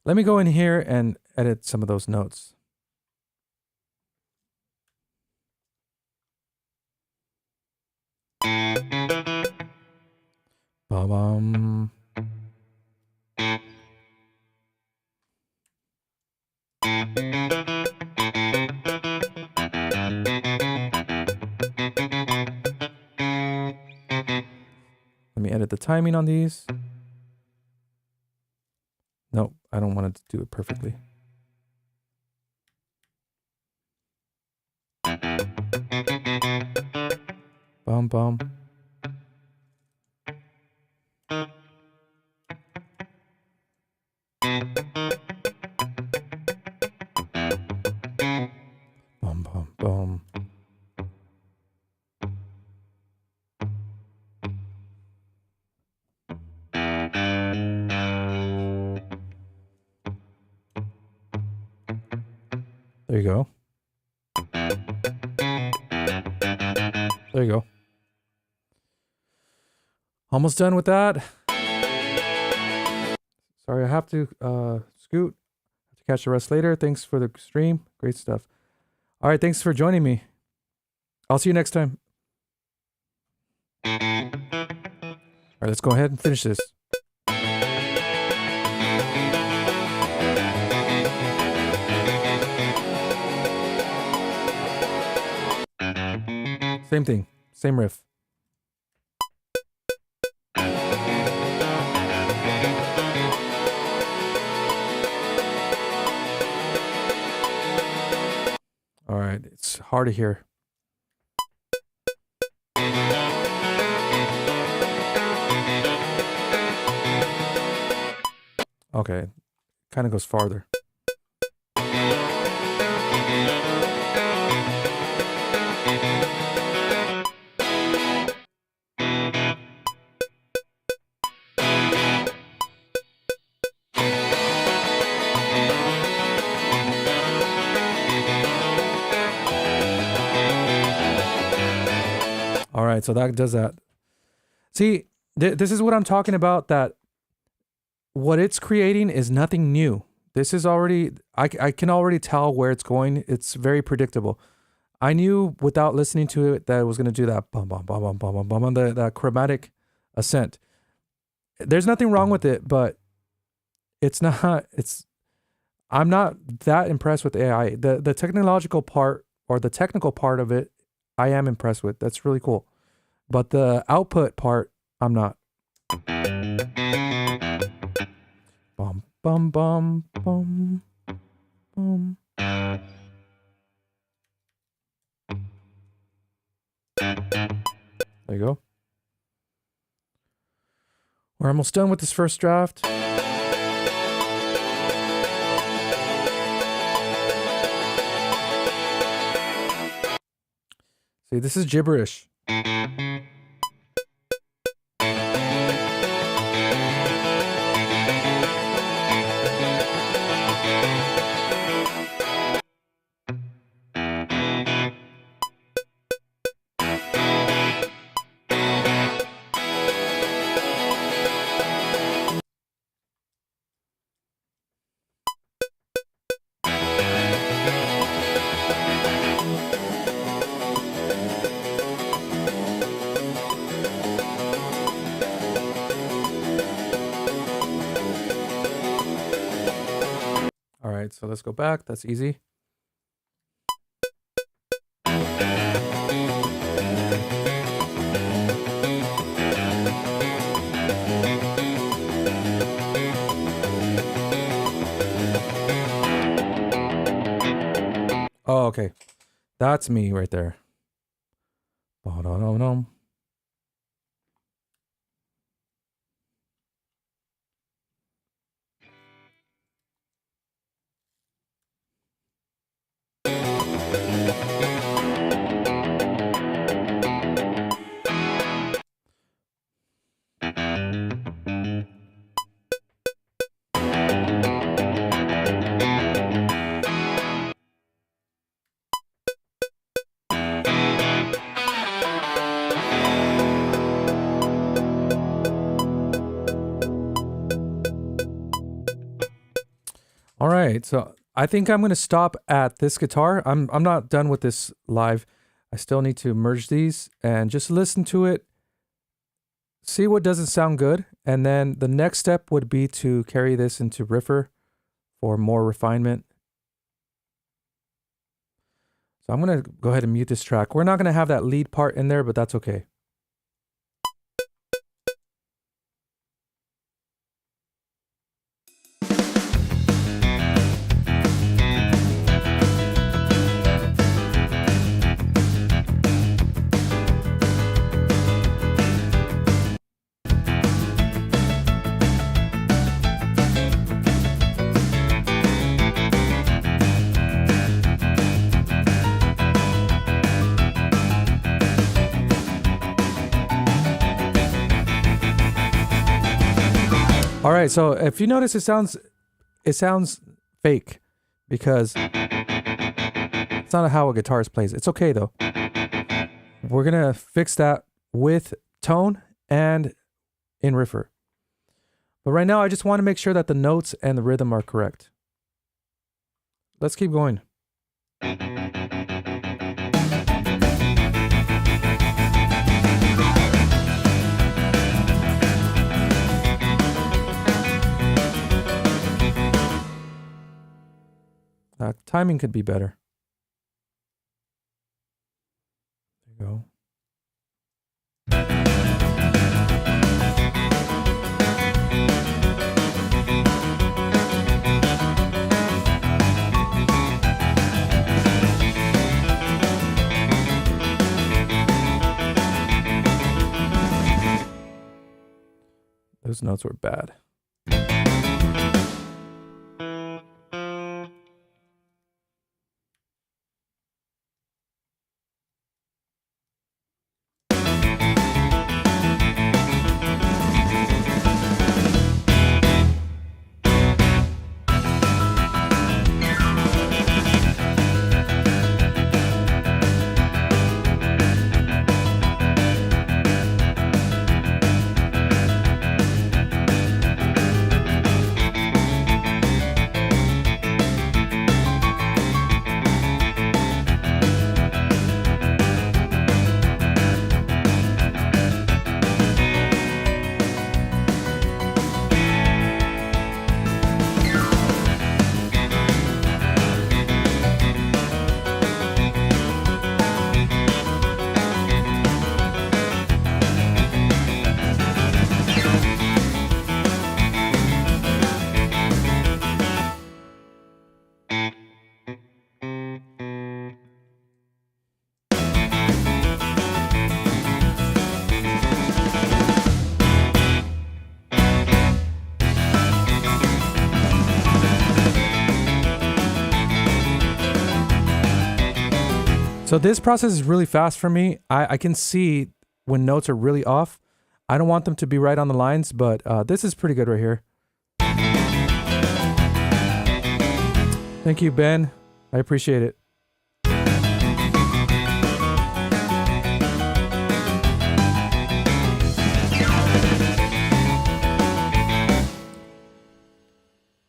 Let me go in here and edit some of those notes. Ba-bum. Let me edit the timing on these. Nope, I don't want it to do it perfectly. Bum bum. Bum bum bum. There you go. There you go. Almost done with that. Sorry, I have to scoot. Have to catch the rest later. Thanks for the stream. Great stuff. All right, thanks for joining me. I'll see you next time. All right, let's go ahead and finish this. Same thing, same riff. All right, it's hard to hear. Okay, kind of goes farther. All right, so that does that. See, this is what I'm talking about, that what it's creating is nothing new. This is already, I can already tell where it's going. It's very predictable. I knew without listening to it that it was going to do that bum, bum, bum, bum, bum, bum, bum, that chromatic ascent. There's nothing wrong with it, but it's not, I'm not that impressed with AI. The technological part, or the technical part of it, I am impressed with. That's really cool. But the output part, I'm not. Bum, bum, bum, bum, bum. There you go. We're almost done with this first draft. See, this is gibberish. All right, so let's go back. That's easy. Oh, okay. That's me right there. Ba-da-dum-dum. All right, so I think I'm going to stop at this guitar. I'm not done with this live. I still need to merge these and just listen to it, see what doesn't sound good, and then the next step would be to carry this into Riffer for more refinement. So I'm going to go ahead and mute this track. We're not going to have that lead part in there, but that's okay. All right, so if you notice, it sounds fake because it's not how a guitarist plays. It's okay though. We're gonna fix that with tone and in Riffer. But right now, I just want to make sure that the notes and the rhythm are correct. Let's keep going. Timing could be better. There you go. Those notes were bad. So this process is really fast for me. I can see when notes are really off. I don't want them to be right on the lines, but this is pretty good right here. Thank you, Ben. I appreciate it.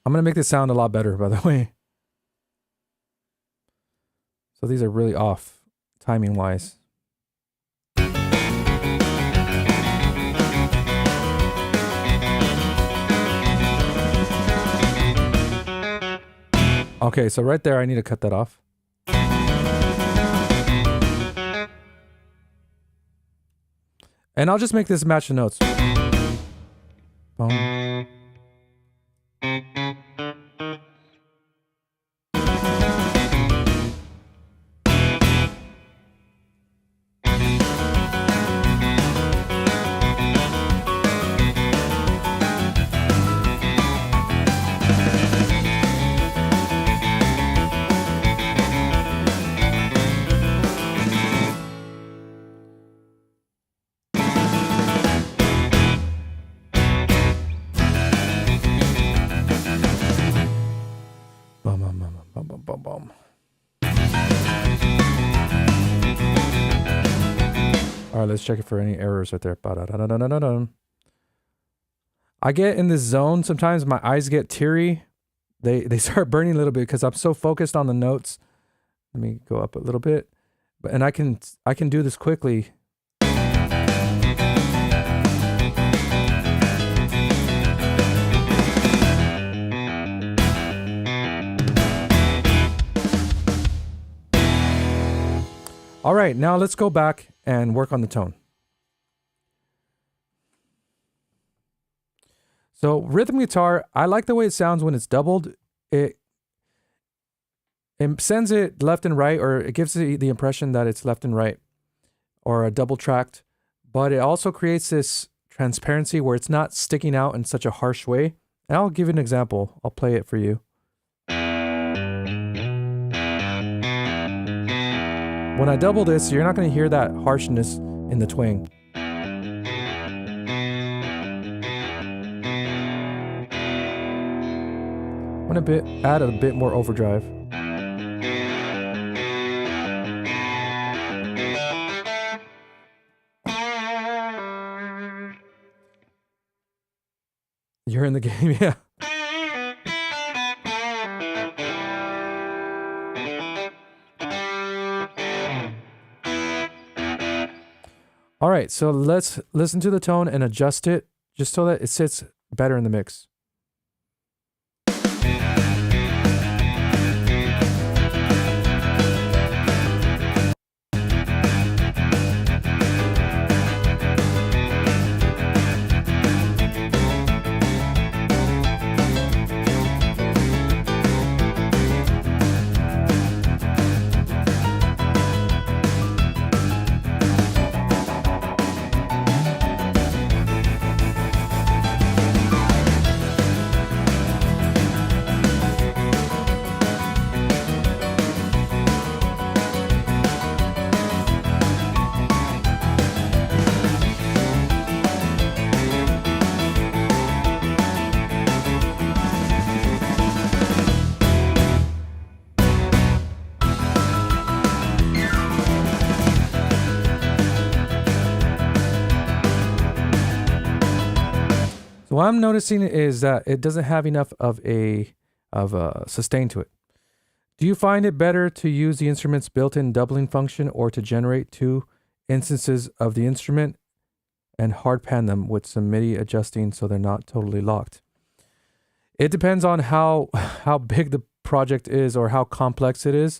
I'm going to make this sound a lot better, by the way. So these are really off, timing-wise. Okay, so right there, I need to cut that off. And I'll just make this match the notes. Boom. All right, let's check it for any errors right there. I get in this zone. Sometimes my eyes get teary. They start burning a little bit because I'm so focused on the notes. Let me go up a little bit. And I can do this quickly. All right, now let's go back and work on the tone. So rhythm guitar, I like the way it sounds when it's doubled. It sends it left and right, or it gives the impression that it's left and right, or a double tracked, but it also creates this transparency where it's not sticking out in such a harsh way. And I'll give you an example. I'll play it for you. When I double this, you're not going to hear that harshness in the twang. I'm going to add a bit more overdrive. You're in the game, yeah. All right, so let's listen to the tone and adjust it just so that it sits better in the mix. So what I'm noticing is that it doesn't have enough of a sustain to it. Do you find it better to use the instrument's built-in doubling function or to generate two instances of the instrument and hard pan them with some MIDI adjusting so they're not totally locked? It depends on how big the project is or how complex it is.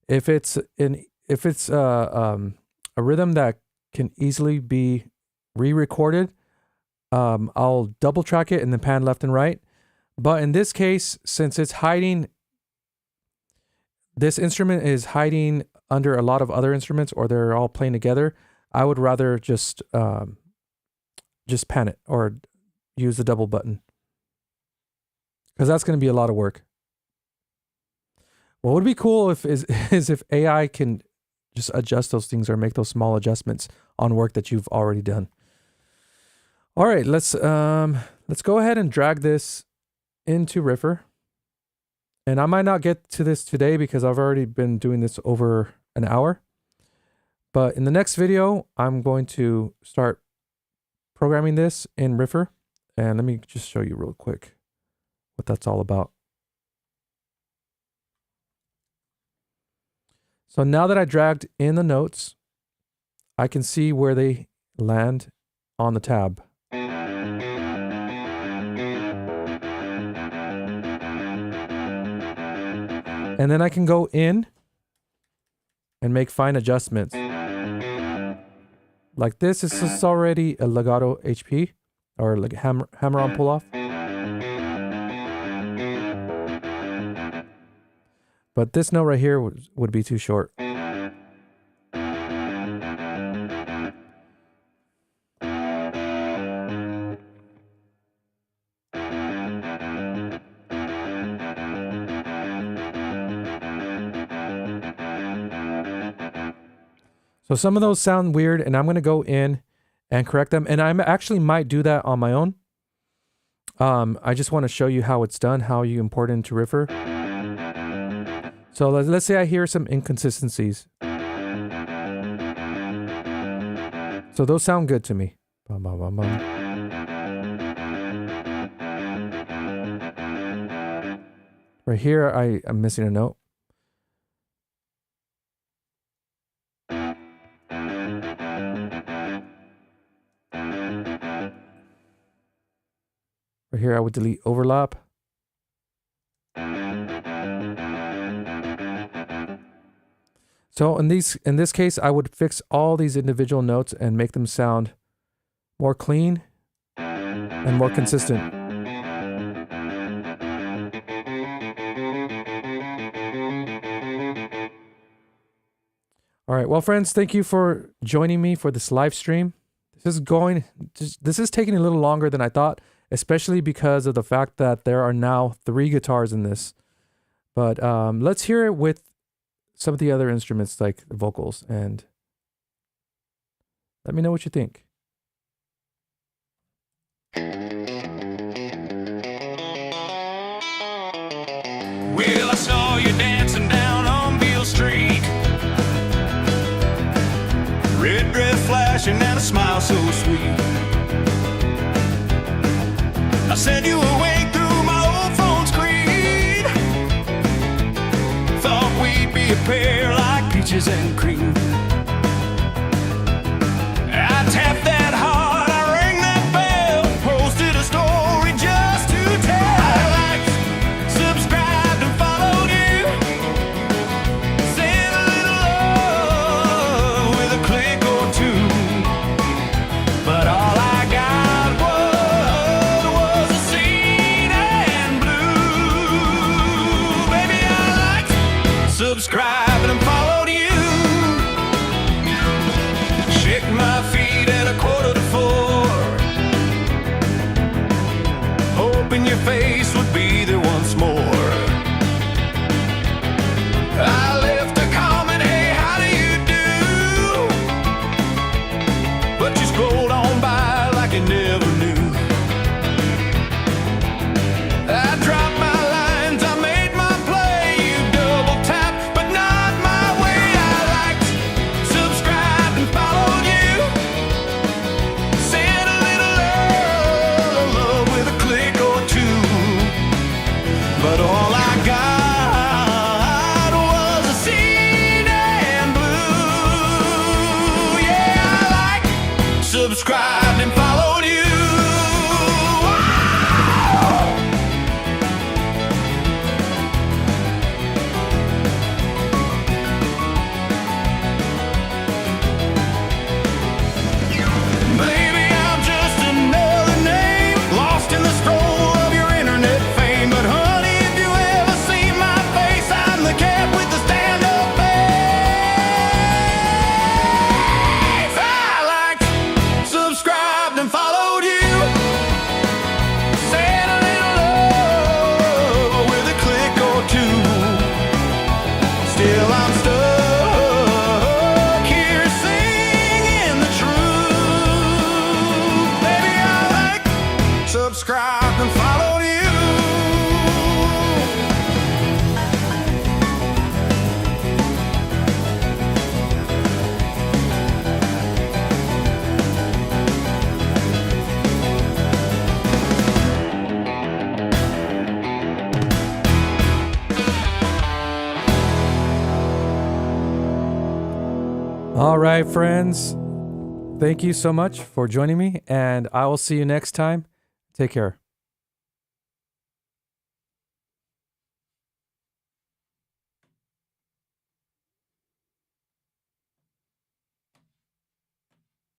If it's a rhythm that can easily be re-recorded, I'll double track it and then pan left and right. But in this case, since it's hiding, this instrument is hiding under a lot of other instruments or they're all playing together, I would rather just pan it or use the double button, because that's going to be a lot of work. What would be cool is if AI can just adjust those things or make those small adjustments on work that you've already done. All right, let's go ahead and drag this into Riffer. And I might not get to this today because I've already been doing this over an hour. But in the next video, I'm going to start programming this in Riffer. And let me just show you real quick what that's all about. So now that I dragged in the notes, I can see where they land on the tab. And then I can go in and make fine adjustments. Like this is already a legato HP or like hammer on pull off. But this note right here would be too short. So some of those sound weird, and I'm going to go in and correct them. And I actually might do that on my own. I just want to show you how it's done, how you import it into Riffer. So let's say I hear some inconsistencies. So those sound good to me. Bum, bum, bum, bum. Right here, I'm missing a note. Right here, I would delete overlap. So in this case, I would fix all these individual notes and make them sound more clean and more consistent. All right, well, friends, thank you for joining me for this live stream. This is taking a little longer than I thought, especially because of the fact that there are now 3 guitars in this. But let's hear it with some of the other instruments like the vocals, and let me know what you think. Well, I saw you dancing down on Beale Street, red dress flashing and a smile so sweet. I sent you away through my old phone screen. Thought we'd be a pair like peaches and cream. I tapped that heart, I rang that bell, posted a story just to tell. I liked, subscribed and followed you, sent a little love with a click or two. But all I got was a scene and blue. Baby, I liked, subscribed and followed you. Shake my feet at 3:45, hoping your face would be there once more. I left a comment, hey, how do you do? But you scrolled on by like you never knew. I dropped my lines, I made my play, you double tapped, but not my way. I liked, subscribed and followed you, sent a little love with a click or two. But all I got was a scene and blue. Yeah, I liked, subscribed and followed you. Baby, I'm just another name, lost in the scroll of your internet fame. But honey, if you ever see my face, I'm the cat with the stand-up face. I liked, subscribed and All right, friends. Thank you so much for joining me, and I will see you next time. Take care.